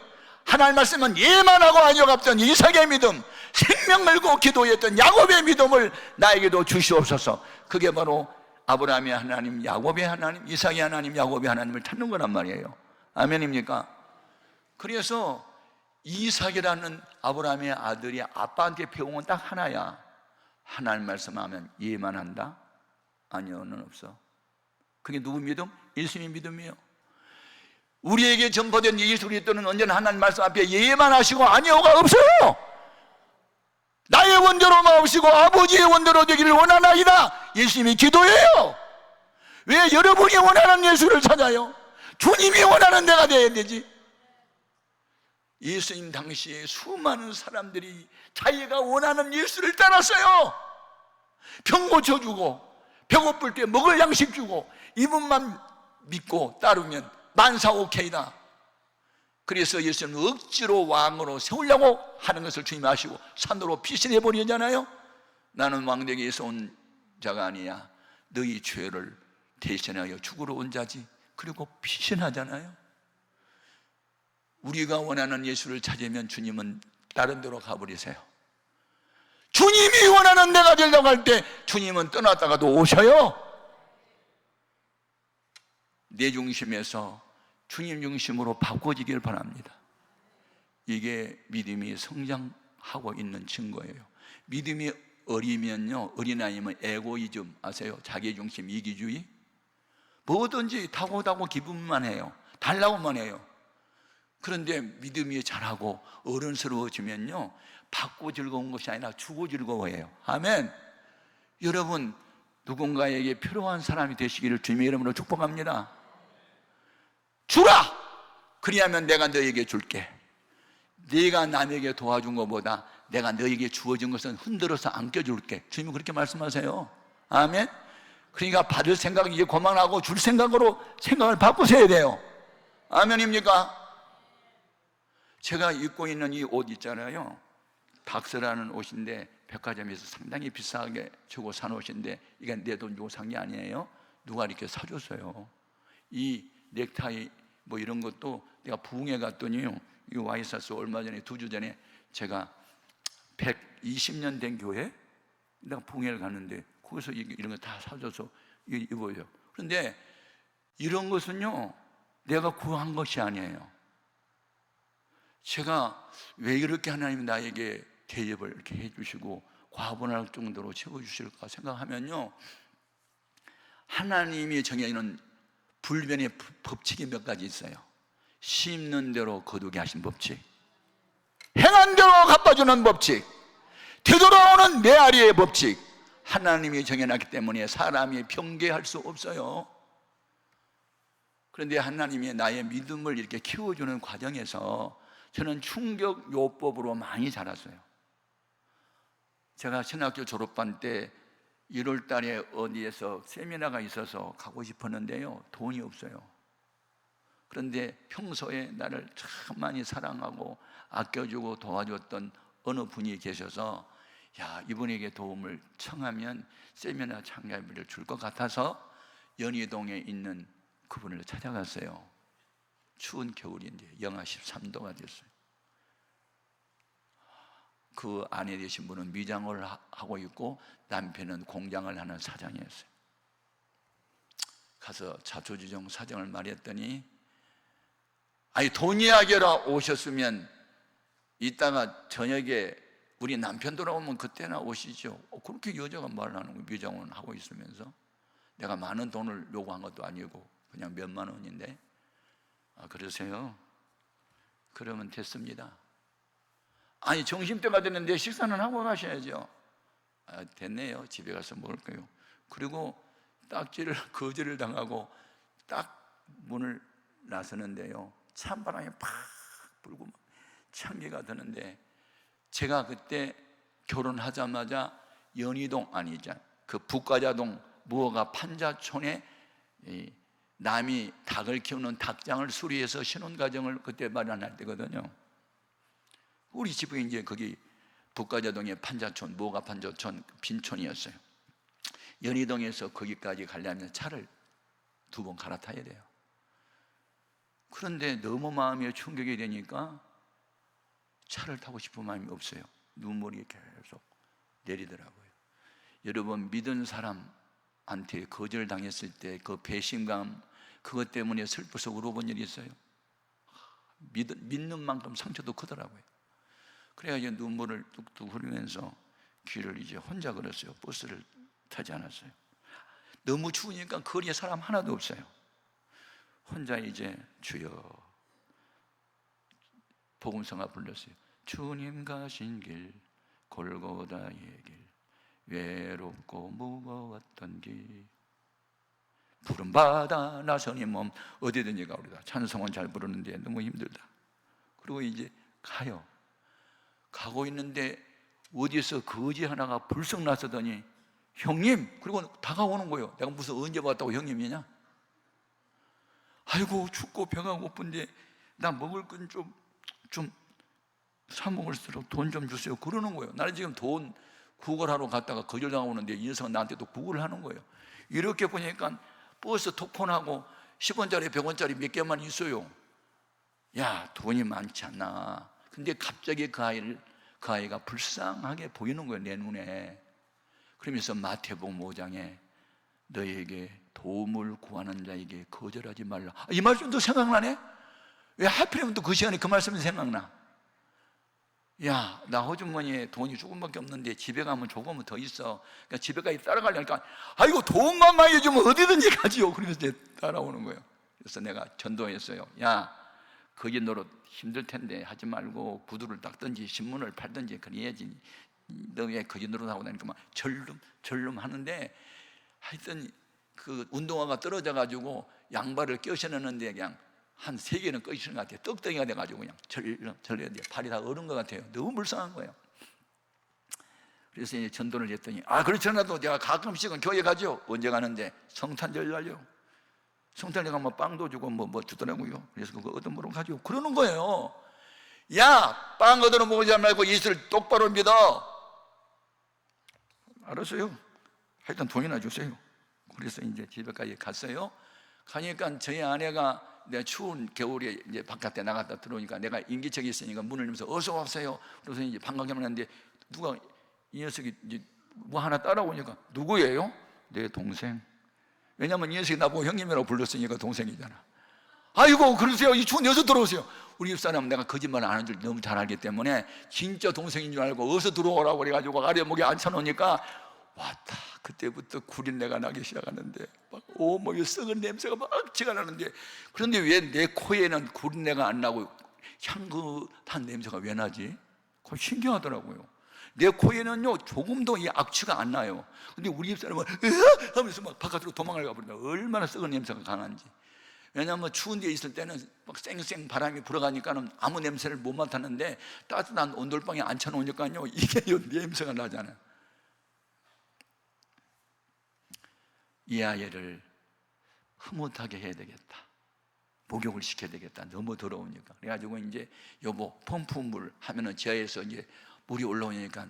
하나님 말씀은 예만 하고 아니어갑던 이삭의 믿음, 생명 걸고 기도했던 야곱의 믿음을 나에게도 주시옵소서. 그게 바로 아브라함의 하나님, 야곱의 하나님, 이삭의 하나님, 야곱의 하나님을 찾는 거란 말이에요. 아멘입니까? 그래서 이삭이라는 아브라함의 아들이 아빠한테 배운 건 딱 하나야. 하나님 말씀하면 예만 한다? 아니요는 없어. 그게 누구 믿음? 예수님 믿음이에요. 우리에게 전파된 예수 그리스도는 언제나 하나님 말씀 앞에 예만 하시고 아니오가 없어요. 나의 원대로 마옵시고 아버지의 원대로 되기를 원하나이다. 예수님이 기도해요. 왜 여러분이 원하는 예수를 찾아요? 주님이 원하는 데가 돼야 되지. 예수님 당시에 수많은 사람들이 자기가 원하는 예수를 따랐어요. 병 고쳐주고, 배고플 때 먹을 양식 주고, 이분만 믿고 따르면 만사 오케이다. 그래서 예수님은 억지로 왕으로 세우려고 하는 것을 주님이 아시고 산으로 피신해버리잖아요. 나는 왕에게서 온 자가 아니야, 너희 죄를 대신하여 죽으러 온 자지. 그리고 피신하잖아요. 우리가 원하는 예수를 찾으면 주님은 다른 데로 가버리세요. 주님이 원하는 데가 되려고 할 때 주님은 떠났다가도 오셔요. 내 중심에서 주님 중심으로 바꿔지길 바랍니다. 이게 믿음이 성장하고 있는 증거예요. 믿음이 어리면요, 어린아이면 에고이즘 아세요? 자기중심, 이기주의. 뭐든지 타고타고 기분만 해요. 달라고만 해요. 그런데 믿음이 자라고 어른스러워지면요, 받고 즐거운 것이 아니라 주고 즐거워해요. 아멘. 여러분, 누군가에게 필요한 사람이 되시기를 주님의 이름으로 축복합니다. 주라! 그리하면 내가 너에게 줄게. 네가 남에게 도와준 것보다 내가 너에게 주어진 것은 흔들어서 안겨줄게. 주님은 그렇게 말씀하세요. 아멘. 그러니까 받을 생각 이제 그만하고 줄 생각으로 생각을 바꾸셔야 돼요. 아멘입니까? 제가 입고 있는 이 옷 있잖아요, 닥스라는 옷인데 백화점에서 상당히 비싸게 주고 산 옷인데 이게 내 돈 주고 산 게 아니에요. 누가 이렇게 사줬어요. 이 넥타이 뭐 이런 것도 내가 부흥회 갔더니 이 와이사스 얼마 전에 2주 전에 제가 120년 된 교회 내가 봉회를 가는데 거기서 이런 거 다 사줘서 입어요. 그런데 이런 것은요 내가 구한 것이 아니에요. 제가 왜 이렇게 하나님이 나에게 대접을 이렇게 해주시고 과분할 정도로 채워주실까 생각하면요, 하나님이 정해놓은 불변의 법칙이 몇 가지 있어요. 심는 대로 거두게 하신 법칙, 행한 대로 갚아주는 법칙, 되돌아오는 메아리의 법칙. 하나님이 정해놨기 때문에 사람이 변개할 수 없어요. 그런데 하나님이 나의 믿음을 이렇게 키워주는 과정에서 저는 충격요법으로 많이 자랐어요. 제가 신학교 졸업반 때 1월 달에 어디에서 세미나가 있어서 가고 싶었는데요, 돈이 없어요. 그런데 평소에 나를 참 많이 사랑하고 아껴주고 도와줬던 어느 분이 계셔서, 야, 이분에게 도움을 청하면 세미나 참가비를 줄 것 같아서 연희동에 있는 그분을 찾아갔어요. 추운 겨울인데 영하 13도가 됐어요. 그 아내 되신 분은 미장을 하고 있고 남편은 공장을 하는 사장이었어요. 가서 자초지종 사정을 말했더니, 아니 돈 이야기하러 오셨으면 이따가 저녁에 우리 남편 돌아오면 그때나 오시죠. 그렇게 여자가 말을 하는 거예요. 미장원 하고 있으면서. 내가 많은 돈을 요구한 것도 아니고 그냥 몇만 원인데. 아, 그러세요? 그러면 됐습니다. 아니 점심때가 됐는데 식사는 하고 가셔야죠. 아, 됐네요. 집에 가서 먹을 거예요. 그리고 거절을 당하고 딱 문을 나서는데요, 찬바람이 팍 불고 찬기가 드는데, 제가 그때 결혼하자마자 연희동 그 북가자동 무허가 판자촌에 남이 닭을 키우는 닭장을 수리해서 신혼가정을 그때 마련할 때거든요. 우리 집이 이제 거기 북가자동의 판자촌, 무허가 판자촌 빈촌이었어요. 연희동에서 거기까지 가려면 차를 2번 갈아타야 돼요. 그런데 너무 마음에 충격이 되니까 차를 타고 싶은 마음이 없어요. 눈물이 계속 내리더라고요. 여러분, 믿은 사람한테 거절당했을 때 그 배신감, 그것 때문에 슬퍼서 울어본 일이 있어요. 믿는 만큼 상처도 크더라고요. 그래가지고 눈물을 뚝뚝 흘리면서 길을 이제 혼자 걸었어요. 버스를 타지 않았어요. 너무 추우니까 거리에 사람 하나도 없어요. 혼자 이제 주여, 복음성가 불렀어요. 주님 가신 길, 골고다의 길, 외롭고 무거웠던 길, 푸른 바다 나선이 몸, 어디든지 가오리다. 찬송은 잘 부르는데 너무 힘들다. 그리고 이제 가고 있는데 어디서 거지 하나가 불쑥 나서더니, 형님, 그리고 다가오는 거예요. 내가 무슨 언제 봤다고 형님이냐? 아이고 춥고 배가 고픈데 나 먹을 건 좀 사 먹을수록 돈 좀 주세요. 그러는 거예요. 나는 지금 돈 구걸하러 갔다가 거절당하는데 이 녀석은 나한테 또 구걸을 하는 거예요. 이렇게 보니까 버스 토큰하고 10원짜리 100원짜리 몇 개만 있어요. 야, 돈이 많지 않나. 근데 갑자기 그 아이가 불쌍하게 보이는 거예요, 내 눈에. 그러면서 마태복음 5장에 너희에게 도움을 구하는 자에게 거절하지 말라. 이 말씀도 생각나네? 왜 하필이면 또 그 시간에 그 말씀이 생각나? 야, 나 호주머니에 돈이 조금밖에 없는데 집에 가면 조금은 더 있어. 그러니까 집에까지 따라가려니까, 아이고 돈만 많이 주면 어디든지 가지요. 그래서 이제 따라오는 거예요. 그래서 내가 전도했어요. 야, 거기 노릇 힘들 텐데 하지 말고 구두를 닦든지 신문을 팔든지 그래야지. 너 왜 거기 노릇하고 다니까 막 절름 하는데, 하여튼 그 운동화가 떨어져 가지고 양발을 껴 신었는데 그냥 한 3개는 꺼지는 것 같아요. 떡덩이가 돼가지고 그냥 절려야 돼요. 발이 다 얼은 것 같아요. 너무 불쌍한 거예요. 그래서 이제 전도를 했더니, 그렇지 않아도 내가 가끔씩은 교회 가죠. 언제 가는데? 성탄절 날요. 성탄절 가면 빵도 주고 뭐 주더라고요. 그래서 그거 얻어먹으러 가죠. 그러는 거예요. 야, 빵 얻어 먹지 말고 이슬 똑바로 믿어. 알았어요. 하여튼 돈이나 주세요. 그래서 이제 집에까지 갔어요. 가니까 저희 아내가 내가 추운 겨울에 이제 바깥에 나갔다 들어오니까 내가 인기척이 있으니까 문을 열면서 어서 오세요. 그래서 이제 반갑게 하는데 누가 이 녀석이 이제 뭐 하나 따라오니까 누구예요? 내 동생. 왜냐면 이 녀석이 나보고 형님이라고 불렀으니까 동생이잖아. 아이고 그러세요. 이 추운 여기서 들어오세요. 우리 집사람은 내가 거짓말 안 하는 줄 너무 잘 알기 때문에 진짜 동생인 줄 알고 어서 들어오라고 그래가지고 아래목에 앉혀놓으니까 왔다. 그때부터 구린내가 나기 시작하는데 막 오목에 썩은 냄새가 막 지가 나는데, 그런데 왜 내 코에는 구린내가 안 나고 향긋한 냄새가 왜 나지? 그거 신기하더라고요. 내 코에는요 조금도 이 악취가 안 나요. 근데 우리 집사람은 으아! 하면서 막 바깥으로 도망을 가버린다. 얼마나 썩은 냄새가 강한지. 왜냐하면 추운 데 있을 때는 막 쌩쌩 바람이 불어가니까는 아무 냄새를 못 맡았는데 따뜻한 온돌방에 앉혀놓으니까요 이게 냄새가 나잖아요. 이 아이를 흐뭇하게 해야 되겠다. 목욕을 시켜야 되겠다. 너무 더러우니까. 그래가지고 이제 여보 펌프물 하면은 지하에서 이제 물이 올라오니까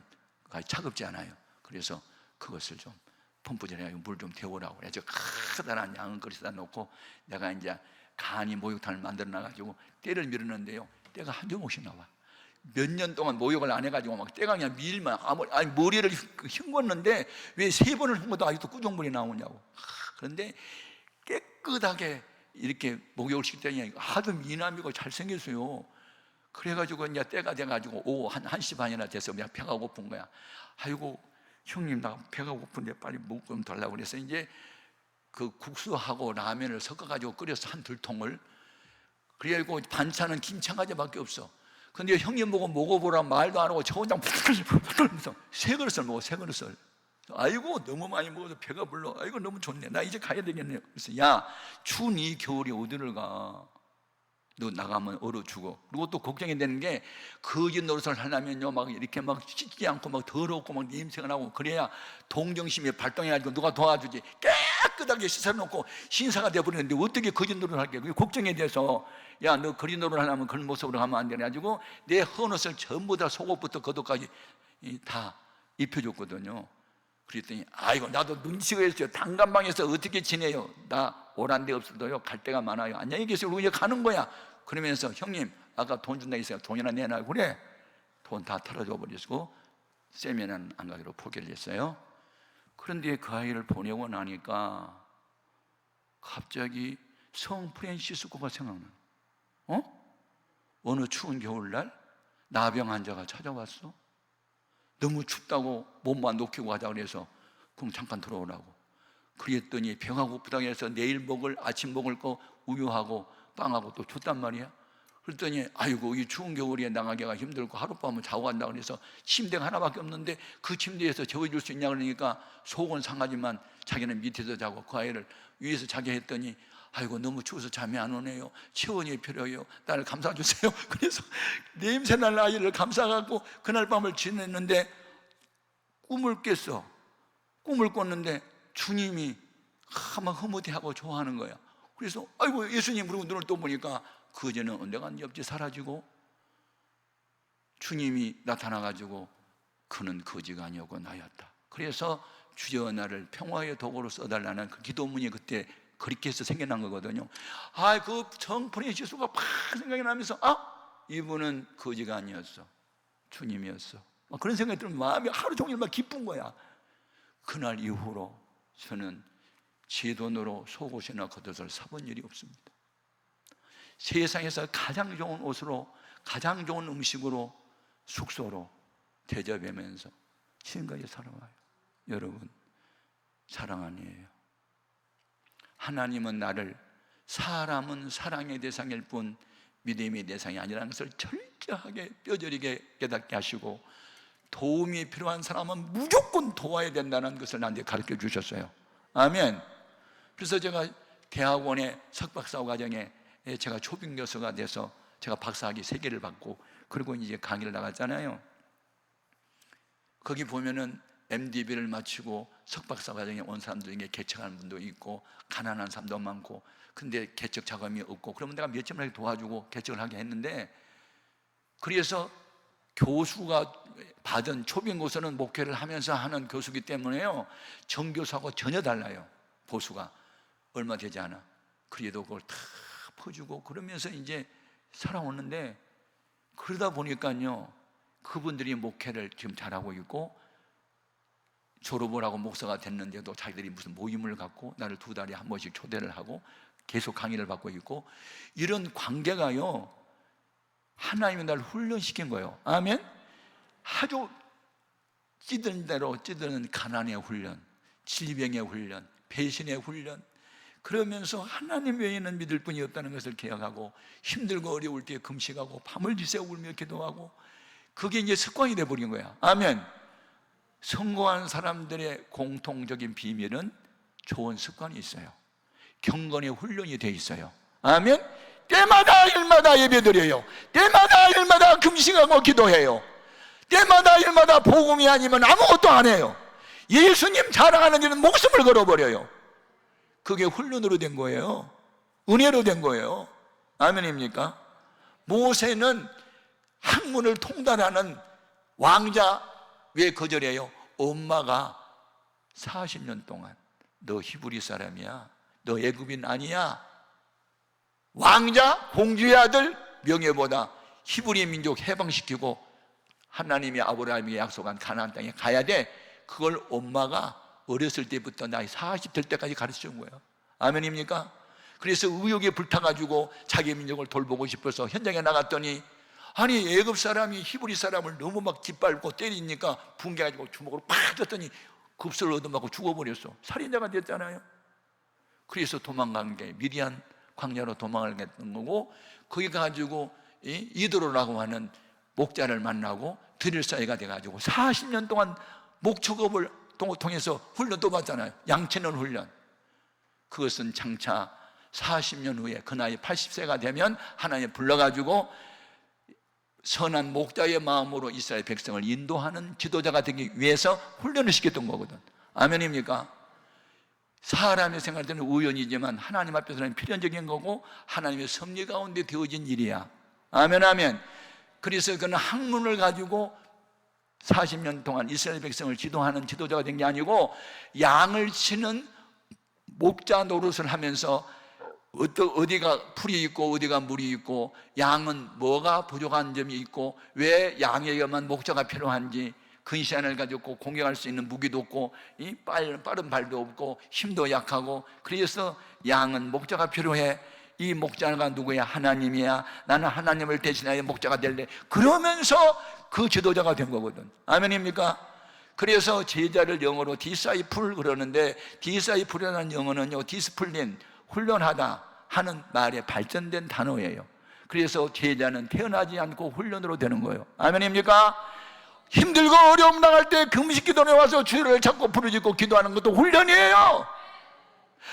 차갑지 않아요. 그래서 그것을 좀 펌프질해가지고 물 좀 데우라고. 그래서 커다란 양은 그릇에다 놓고 내가 이제 간이 목욕탕을 만들어 놔가지고 때를 미루는데요. 때가 한 조목씩 나와. 몇 년 동안 목욕을 안 해가지고 막 때가 그냥 밀만 아니 머리를 헹궜는데 왜 3번을 헹궈도 아직도 꾸정물이 나오냐고. 그런데 깨끗하게 이렇게 목욕을 시켰더니 하도 미남이고 잘생겼어요. 그래가지고 이제 때가 돼가지고 오후 한 1시 반이나 돼서 그냥 배가 고픈 거야. 아이고 형님 나 배가 고픈데 빨리 목 좀 달라고 그래서 이제 그 국수하고 라면을 섞어가지고 끓여서 한 2통을. 그래가지고 반찬은 김치 한 가지밖에 없어. 근데 형님 보고 먹어보라 말도 안 하고 저 혼자 푸르면서 3그릇을 먹어. 3그릇을. 아이고 너무 많이 먹어서 배가 불러. 아이고 너무 좋네. 나 이제 가야 되겠네. 그래서 야 추운 이 겨울에 어디를 가? 너 나가면 얼어 죽어. 그리고 또 걱정이 되는 게 거짓 노릇을 하려면요 막 이렇게 막 씻지 않고 막 더럽고 막 냄새가 나고 그래야 동정심이 발동해가지고 누가 도와주지. 깨끗하게 씻어놓고 신사가 돼버리는데 어떻게 거짓 노릇을 할게? 그게 걱정이 돼서 야 너 거짓 노릇을 하려면 그런 모습으로 하면 안 돼. 그래가지고 내 헌옷을 전부 다 속옷부터 겉옷까지 다 입혀줬거든요. 그랬더니 아이고 나도 눈치가 있어요. 단간방에서 어떻게 지내요? 나 오란 데 없어도요 갈 데가 많아요. 안녕히 계세요. 그리고 이제 가는 거야. 그러면서 형님 아까 돈 준다 했어요. 돈이나 내놔. 그래 돈 다 털어줘 버리시고 세미나는 안 가기로 포기를 했어요. 그런데 그 아이를 보내고 나니까 갑자기 성 프란시스코가 생각나요. 어느 추운 겨울날 나병 환자가 찾아왔어. 너무 춥다고 몸만 녹이고 가자 그래서 그럼 잠깐 들어오라고. 그랬더니 배가 고프다고 해서 내일 먹을 아침 먹을 거 우유하고 빵하고 또 줬단 말이야. 그랬더니 아이고 이 추운 겨울에 나가기가 힘들고 하룻밤은 자고 간다 그래서 침대가 하나밖에 없는데 그 침대에서 재워줄 수 있냐 그러니까 속은 상하지만 자기는 밑에서 자고 그 아이를 위에서 자게 했더니 아이고 너무 추워서 잠이 안 오네요. 체온이 필요해요. 나를 감싸 주세요. 그래서 냄새날 아이를 감싸갖고 그날 밤을 지냈는데 꿈을 깼어. 꿈을 꿨는데 주님이 막 흐뭇해하고 좋아하는 거야. 그래서 아이고 예수님 그러고 눈을 또 보니까 그제는 언제 간지 없지 사라지고 주님이 나타나가지고 그는 거지가 아니었고 나였다. 그래서 주여 나를 평화의 도구로 써달라는 그 기도문이 그때 그렇게 해서 생겨난 거거든요. 그 정 프란시스코가 팍 생각이 나면서 이분은 거지가 아니었어. 주님이었어. 그런 생각이 들으면 마음이 하루 종일 막 기쁜 거야. 그날 이후로 저는 제 돈으로 속옷이나 겉옷을 사본 일이 없습니다. 세상에서 가장 좋은 옷으로 가장 좋은 음식으로 숙소로 대접하면서 지금까지 살아와요. 여러분 사랑 아니에요. 하나님은 나를 사람은 사랑의 대상일 뿐 믿음의 대상이 아니라는 것을 철저하게 뼈저리게 깨닫게 하시고 도움이 필요한 사람은 무조건 도와야 된다는 것을 나한테 가르쳐 주셨어요. 아멘. 그래서 제가 대학원의 석박사 과정에 제가 초빙 교수가 돼서 제가 박사학위 3개를 받고 그리고 이제 강의를 나갔잖아요. 거기 보면은 MDB를 마치고 석박사 과정에 온 사람들 중에 개척하는 분도 있고 가난한 사람도 많고 근데 개척 자금이 없고 그러면 내가 몇 점을 도와주고 개척을 하게 했는데 그래서 교수가 받은 초빙 교수는 목회를 하면서 하는 교수이기 때문에요 정교수하고 전혀 달라요. 보수가 얼마 되지 않아. 그래도 그걸 다 퍼주고 그러면서 이제 살아오는데, 그러다 보니까요 그분들이 목회를 지금 잘하고 있고 졸업을 하고 목사가 됐는데도 자기들이 무슨 모임을 갖고 나를 2달에 한 번씩 초대를 하고 계속 강의를 받고 있고, 이런 관계가요 하나님이 나를 훈련시킨 거예요. 아멘. 아주 찌든 대로 찌드는 가난의 훈련, 질병의 훈련, 배신의 훈련, 그러면서 하나님 외에는 믿을 분이 없다는 것을 기억하고 힘들고 어려울 때 금식하고 밤을 지새워 울며 기도하고, 그게 이제 습관이 돼버린 거야. 아멘. 성공한 사람들의 공통적인 비밀은 좋은 습관이 있어요. 경건의 훈련이 돼 있어요. 아멘. 때마다 일마다 예배드려요. 때마다 일마다 금식하고 기도해요. 때마다 일마다 복음이 아니면 아무것도 안 해요. 예수님 자랑하는 일은 목숨을 걸어버려요. 그게 훈련으로 된 거예요. 은혜로 된 거예요. 아멘입니까? 모세는 학문을 통달하는 왕자. 왜 거절해요? 엄마가 40년 동안 너 히브리 사람이야, 너 애굽인 아니야, 왕자 공주의 아들 명예보다 히브리 민족 해방시키고 하나님이 아브라함에게 약속한 가나안 땅에 가야 돼. 그걸 엄마가 어렸을 때부터 나이 40 될 때까지 가르쳐준 거예요. 아멘입니까? 그래서 의욕에 불타가지고 자기 민족을 돌보고 싶어서 현장에 나갔더니, 아니 애굽 사람이 히브리 사람을 너무 막 짓밟고 때리니까 분개가지고 주먹으로 팍 쳤더니 급소를 얻어맞고 죽어버렸어. 살인자가 됐잖아요. 그래서 도망간 게 미디안 광야로 도망을 갔던 거고, 거기 가지고 이도로라고 하는 목자를 만나고 드릴 사이가 돼가지고 40년 동안 목축업을 통해서 훈련 또 받잖아요. 양치는 훈련. 그것은 장차 40년 후에 그 나이 80세가 되면 하나님 불러가지고 선한 목자의 마음으로 이스라엘 백성을 인도하는 지도자가 되기 위해서 훈련을 시켰던 거거든. 아멘입니까? 사람의 생각할 때는 우연이지만 하나님 앞에서는 필연적인 거고 하나님의 섭리 가운데 되어진 일이야. 아멘, 아멘. 그래서 그는 학문을 가지고 40년 동안 이스라엘 백성을 지도하는 지도자가 된 게 아니고, 양을 치는 목자 노릇을 하면서 어디가 풀이 있고 어디가 물이 있고, 양은 뭐가 부족한 점이 있고, 왜 양에게만 목자가 필요한지, 근시안을 가지고 공격할 수 있는 무기도 없고 빠른 발도 없고 힘도 약하고, 그래서 양은 목자가 필요해. 이 목자가 누구야? 하나님이야. 나는 하나님을 대신하여 목자가 될래. 그러면서 그 지도자가 된 거거든. 아멘입니까? 그래서 제자를 영어로 디사이플 그러는데, 디사이플이라는 영어는요 디스플린, 훈련하다 하는 말에 발전된 단어예요. 그래서 제자는 태어나지 않고 훈련으로 되는 거예요. 아멘입니까? 힘들고 어려움 당할 때 금식 기도에 와서 주를 찾고 부르짖고 기도하는 것도 훈련이에요.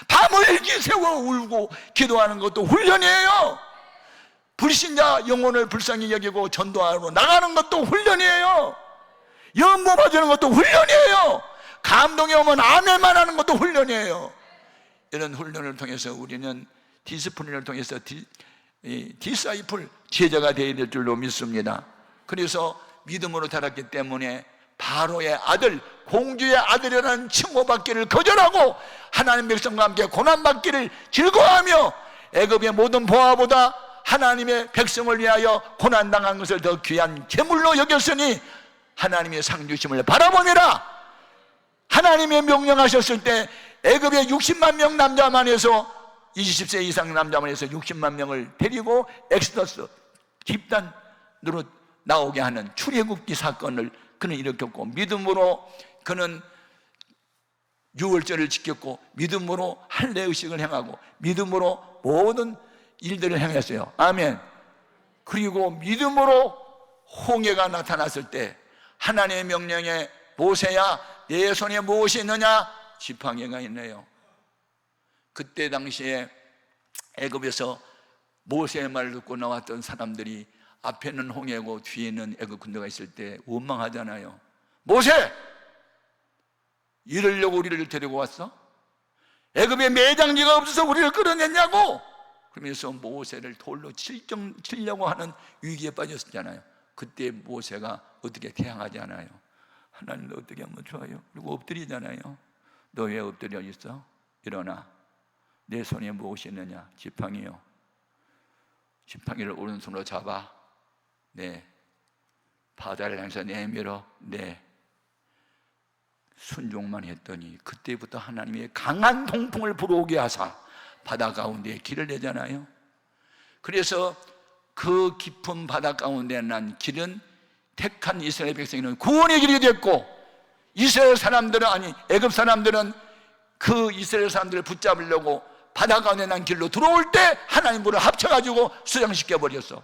밤을 지새워 울고 기도하는 것도 훈련이에요. 불신자 영혼을 불쌍히 여기고 전도하러 나가는 것도 훈련이에요. 연모 봐주는 것도 훈련이에요. 감동이 오면 아멘만 하는 것도 훈련이에요. 이런 훈련을 통해서 우리는 디스플린을 통해서 디사이플, 제자가 되어야 될 줄로 믿습니다. 그래서 믿음으로 자랐기 때문에 바로의 아들, 공주의 아들이라는 칭호받기를 거절하고 하나님 백성과 함께 고난받기를 즐거워하며, 애굽의 모든 보화보다 하나님의 백성을 위하여 고난당한 것을 더 귀한 재물로 여겼으니 하나님의 상 주심을 바라보니라. 하나님의 명령하셨을 때 애굽의 60만 명 남자만 해서 20세 이상 남자만 해서 60만 명을 데리고 엑스더스 집단으로 나오게 하는 출애굽기 사건을 그는 일으켰고, 믿음으로 그는 유월절을 지켰고, 믿음으로 할례의식을 행하고, 믿음으로 모든 일들을 행했어요. 아멘. 그리고 믿음으로 홍해가 나타났을 때 하나님의 명령에, 모세야 내 손에 무엇이 있느냐? 지팡이가 있네요. 그때 당시에 애굽에서 모세의 말을 듣고 나왔던 사람들이 앞에는 홍해고 뒤에는 애굽 군대가 있을 때 원망하잖아요. 모세! 이러려고 우리를 데리고 왔어? 애굽에 매장지가 없어서 우리를 끌어냈냐고? 그러면서 모세를 돌로 치려고 하는 위기에 빠졌잖아요. 그때 모세가 어떻게 태양하지 않아요? 하나님도 어떻게 하면 좋아요? 그리고 엎드리잖아요. 너 왜 엎드려 있어? 일어나. 내 손에 무엇이 있느냐? 지팡이요. 지팡이를 오른손으로 잡아 네 바다를 향해서 내밀어 네 순종만 했더니 그때부터 하나님의 강한 동풍을 불어오게 하사 바다 가운데 길을 내잖아요. 그래서 그 깊은 바다 가운데 난 길은 택한 이스라엘 백성에는 구원의 길이 됐고, 이스라엘 사람들은 아니 애굽 사람들은 그 이스라엘 사람들을 붙잡으려고 바다 가운데 난 길로 들어올 때 하나님 불을 합쳐가지고 수장시켜 버렸어.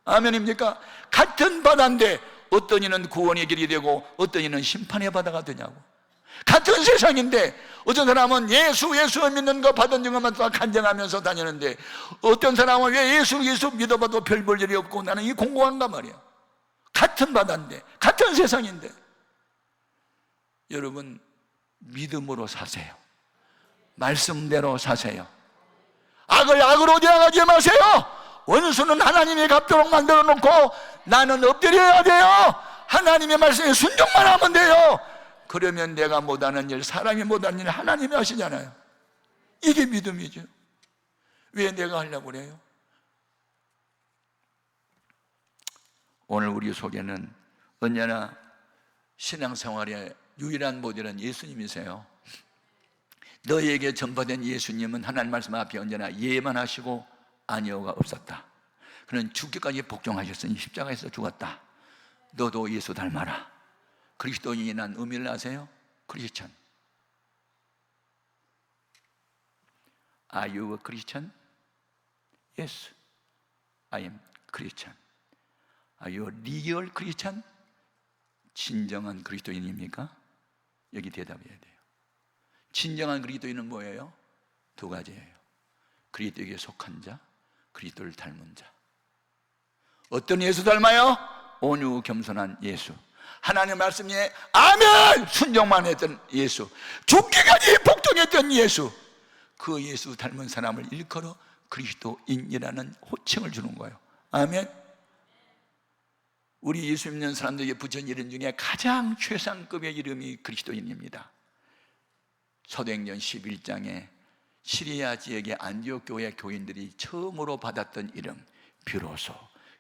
아멘입니까? 같은 바다인데 어떤 이는 구원의 길이 되고 어떤 이는 심판의 바다가 되냐고. 같은 세상인데 어떤 사람은 예수 믿는 거 받은 증거만 또 간증하면서 다니는데 어떤 사람은 왜 예수 믿어봐도 별 볼 일이 없고 나는 이 공고한가 말이야. 같은 바다인데 같은 세상인데. 여러분 믿음으로 사세요. 말씀대로 사세요. 악을 악으로 대하지 마세요. 원수는 하나님이 갚도록 만들어 놓고 나는 엎드려야 돼요. 하나님의 말씀에 순종만 하면 돼요. 그러면 내가 못하는 일, 사람이 못하는 일 하나님이 하시잖아요. 이게 믿음이죠. 왜 내가 하려고 그래요? 오늘 우리 속에는 언제나 신앙생활의 유일한 모델은 예수님이세요. 너에게 전파된 예수님은 하나님 말씀 앞에 언제나 예만 하시고 아니오가 없었다. 그는 죽기까지 복종하셨으니 십자가에서 죽었다. 너도 예수 닮아라. 그리스도인이란 의미를 아세요? 크리스천. Are you a Christian? Yes, I am Christian. Are you a real Christian? 진정한 그리스도인입니까? 여기 대답해야 돼요. 진정한 그리스도인은 뭐예요? 두 가지예요. 그리스도에게 속한 자, 그리스도를 닮은 자. 어떤 예수 닮아요? 온유 겸손한 예수. 하나님 말씀에 아멘 순종만 했던 예수, 죽기까지 복종했던 예수. 그 예수 닮은 사람을 일컬어 그리스도인이라는 호칭을 주는 거예요. 아멘. 우리 예수 믿는 사람들에게 붙인 이름 중에 가장 최상급의 이름이 그리스도인입니다. 사도행전 11장에 시리아 지역의 안디옥 교회 교인들이 처음으로 받았던 이름, 비로소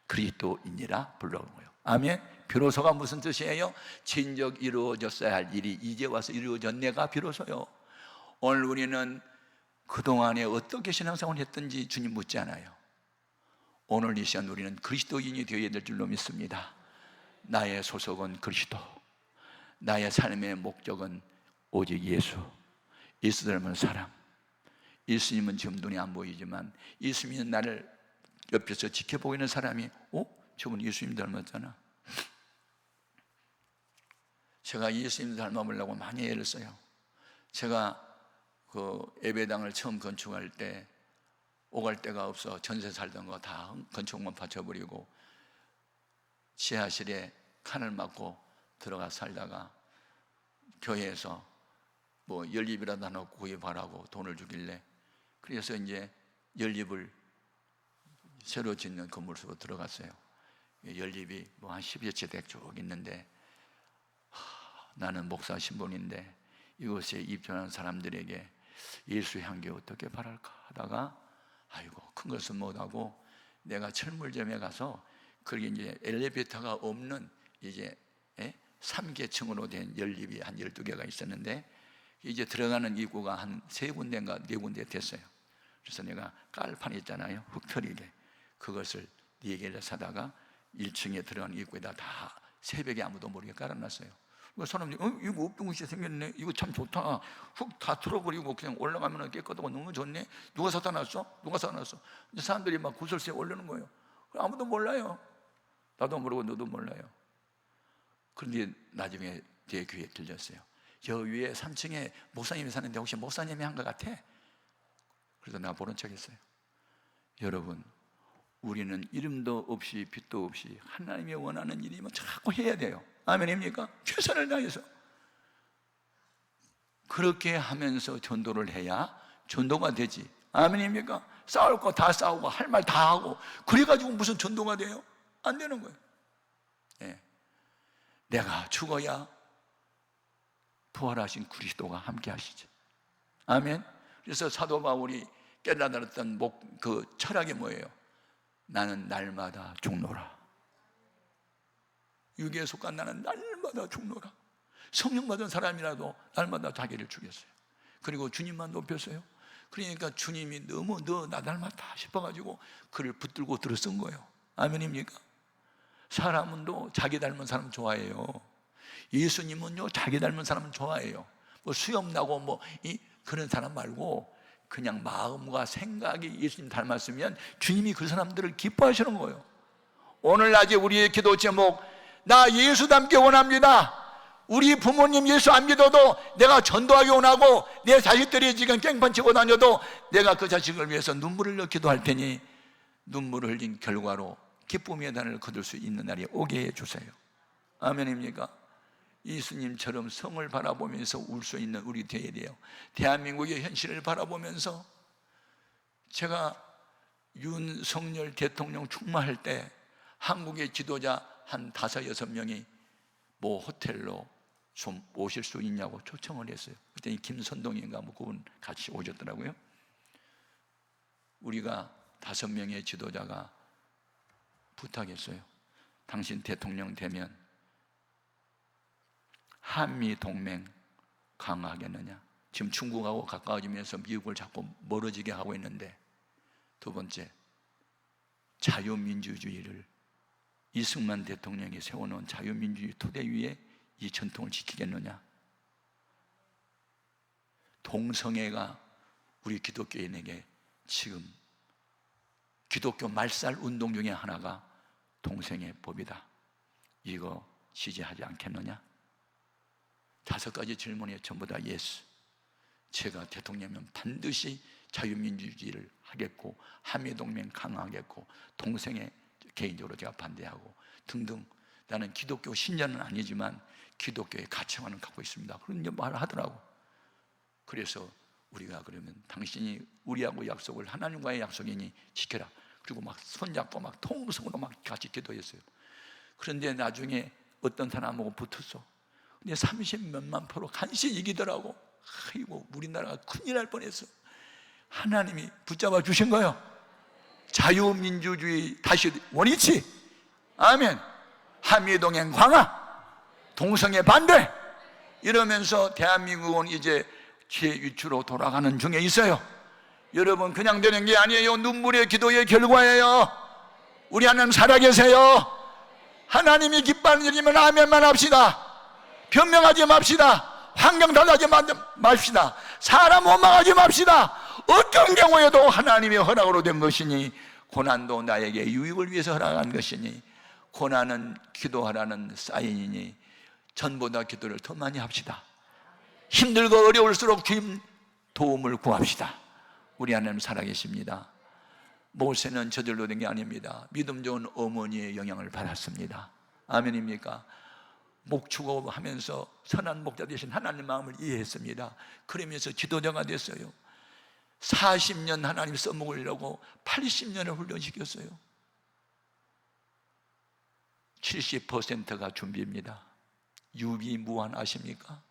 그리스도인이라 불러온 거예요. 아멘. 비로소가 무슨 뜻이에요? 진즉 이루어졌어야 할 일이 이제 와서 이루어졌네가 비로소요. 오늘 우리는 그동안에 어떻게 신앙생활을 했든지 주님 묻지 않아요. 오늘 이 시간 우리는 그리스도인이 되어야 될 줄로 믿습니다. 나의 소속은 그리스도, 나의 삶의 목적은 오직 예수. 예수 닮은 사람. 예수님은 지금 눈에 안 보이지만 예수님은 나를 옆에서 지켜보고 있는 사람이 저분 예수님 닮았잖아. 제가 예수님 닮아보려고 많이 애를 써요. 제가 그 예배당을 처음 건축할 때 오갈 데가 없어 전세 살던 거 다 건축만 받쳐버리고 지하실에 칸을 막고 들어가 살다가 교회에서 뭐 연립이라도 하나 구입하라고 돈을 주길래 그래서 이제 연립을 새로 짓는 건물 속으로 들어갔어요. 연립이 뭐 한 10여 채 쭉 있는데 나는 목사 신분인데 이곳에 입주하는 사람들에게 예수 향기 어떻게 바랄까 하다가 아이고 큰 것은 못하고 내가 철물점에 가서 거기 이제 엘리베이터가 없는 이제 3계층으로 된 연립이 한 12개가 있었는데 이제 들어가는 입구가 한 3군데인가 4군데 됐어요. 그래서 내가 깔판 있잖아요. 흙 털이게 그것을 4개를 사다가 1층에 들어가는 입구에다 다 새벽에 아무도 모르게 깔아놨어요. 사람들이 이거 없던 것이 생겼네. 이거 참 좋다. 흙 다 틀어버리고 그냥 올라가면 깨끗하고 너무 좋네. 누가 사다 놨어? 누가 사다 놨어? 사람들이 막 구설수에 올리는 거예요. 아무도 몰라요. 나도 모르고 너도 몰라요. 그런데 나중에 제 귀에 들렸어요. 저 위에 3층에 목사님이 사는데 혹시 목사님이 한 것 같아? 그래서 내가 모른 척했어요. 여러분, 우리는 이름도 없이 빛도 없이 하나님이 원하는 일이면 자꾸 해야 돼요. 아멘입니까? 최선을 다해서 그렇게 하면서 전도를 해야 전도가 되지. 아멘입니까? 싸울 거 다 싸우고 할 말 다 하고 그래가지고 무슨 전도가 돼요? 안 되는 거예요. 네. 내가 죽어야 부활하신 그리스도가 함께 하시죠. 아멘. 그래서 사도 바울이 깨달았던 그 철학이 뭐예요? 나는 날마다 죽노라. 육에 속한 나는 날마다 죽노라. 성령 받은 사람이라도 날마다 자기를 죽였어요. 그리고 주님만 높였어요. 그러니까 주님이 너무 너 나 닮았다 싶어가지고 그를 붙들고 들어선 거예요. 아멘입니까? 사람은 또 자기 닮은 사람 좋아해요. 예수님은요 자기 닮은 사람 좋아해요. 뭐 수염 나고 그런 사람 말고 그냥 마음과 생각이 예수님 닮았으면 주님이 그 사람들을 기뻐하시는 거예요. 오늘 낮에 우리의 기도 제목, 나 예수 닮기 원합니다. 우리 부모님 예수 안 믿어도 내가 전도하기 원하고 내 자식들이 지금 깽판 치고 다녀도 내가 그 자식을 위해서 눈물을 흘려 기도할 테니 눈물을 흘린 결과로 기쁨의 단을 거둘 수 있는 날이 오게 해주세요. 아멘입니까? 예수님처럼 성을 바라보면서 울 수 있는 우리 되어야 돼요. 대한민국의 현실을 바라보면서 제가 윤석열 대통령 출마할 때 한국의 지도자 한 5, 6명이 뭐 호텔로 좀 오실 수 있냐고 초청을 했어요. 그랬더니 김선동인가 그분 같이 오셨더라고요. 우리가 5명의 지도자가 부탁했어요. 당신 대통령 되면 한미 동맹 강화하겠느냐? 지금 중국하고 가까워지면서 미국을 자꾸 멀어지게 하고 있는데, 두 번째, 자유민주주의를 이승만 대통령이 세워놓은 자유민주주의 토대 위에 이 전통을 지키겠느냐? 동성애가 우리 기독교인에게 지금 기독교 말살 운동 중에 하나가 동성애 법이다. 이거 지지하지 않겠느냐? 5가지 질문에 전부 다 예스. 제가 대통령이면 반드시 자유민주주의를 하겠고 한미동맹 강화하겠고 동성애 개인적으로 제가 반대하고 등등. 나는 기독교 신자는 아니지만 기독교의 가치관을 갖고 있습니다. 그런 말을 하더라고. 그래서 우리가 그러면 당신이 우리하고 약속을 하나님과의 약속이니 지켜라. 그리고 막 손잡고 막 통성으로 막 같이 기도했어요. 그런데 나중에 어떤 사람하고 붙었어. 근데 30몇만 표로 간신히 이기더라고. 아이고, 우리나라가 큰일 날 뻔했어. 하나님이 붙잡아 주신 거예요. 자유민주주의 다시 원위치. 아멘. 한미동맹 강화, 동성애 반대. 이러면서 대한민국은 이제 최유추로 돌아가는 중에 있어요. 여러분, 그냥 되는 게 아니에요. 눈물의 기도의 결과예요. 우리 하나님 살아계세요. 하나님이 기뻐하는 일이면 아멘만 합시다. 변명하지 맙시다. 환경 달라지 맙시다. 사람 원망하지 맙시다. 어떤 경우에도 하나님의 허락으로 된 것이니, 고난도 나에게 유익을 위해서 허락한 것이니, 고난은 기도하라는 사인이니 전보다 기도를 더 많이 합시다. 힘들고 어려울수록 주님 도움을 구합시다. 우리 하나님 살아계십니다. 모세는 저절로 된 게 아닙니다. 믿음 좋은 어머니의 영향을 받았습니다. 아멘입니까? 목축업 하면서 선한 목자 되신 하나님 마음을 이해했습니다. 그러면서 지도자가 됐어요. 40년 하나님 써먹으려고 80년을 훈련시켰어요. 70%가 준비입니다. 유비무환 아십니까?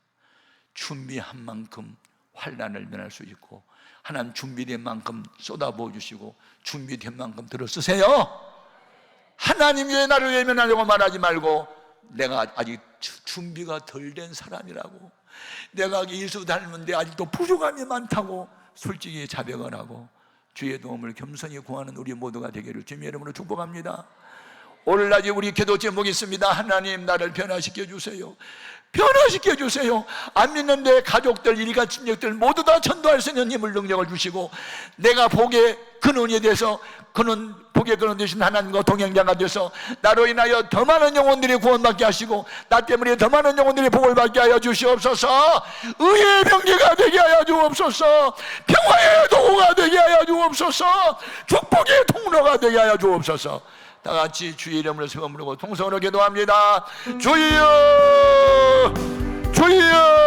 준비한 만큼 환난을 면할 수 있고, 하나님 준비된 만큼 쏟아부어 주시고 준비된 만큼 들어 쓰세요. 하나님 왜 나를 외면하려고 말하지 말고, 내가 아직 준비가 덜 된 사람이라고, 내가 예수 닮은데 아직도 부족함이 많다고 솔직히 자백을 하고 주의 도움을 겸손히 구하는 우리 모두가 되기를 주님의 이름으로 축복합니다. 오늘날 우리 기도 제목이 있습니다. 하나님, 나를 변화시켜 주세요. 변화시켜 주세요. 안 믿는데 가족들, 일가 친척들 모두 다 전도할 수 있는 힘을, 능력을 주시고, 내가 복의 근원이 돼서 복의 근원 되신 하나님과 동행자가 돼서 나로 인하여 더 많은 영혼들이 구원받게 하시고, 나 때문에 더 많은 영혼들이 복을 받게 하여 주시옵소서. 의의 병기가 되게 하여 주옵소서. 평화의 도구가 되게 하여 주옵소서. 축복의 통로가 되게 하여 주옵소서. 다 같이 주의 이름으로 세워 부르고 통성으로 기도합니다. 주여, 주여.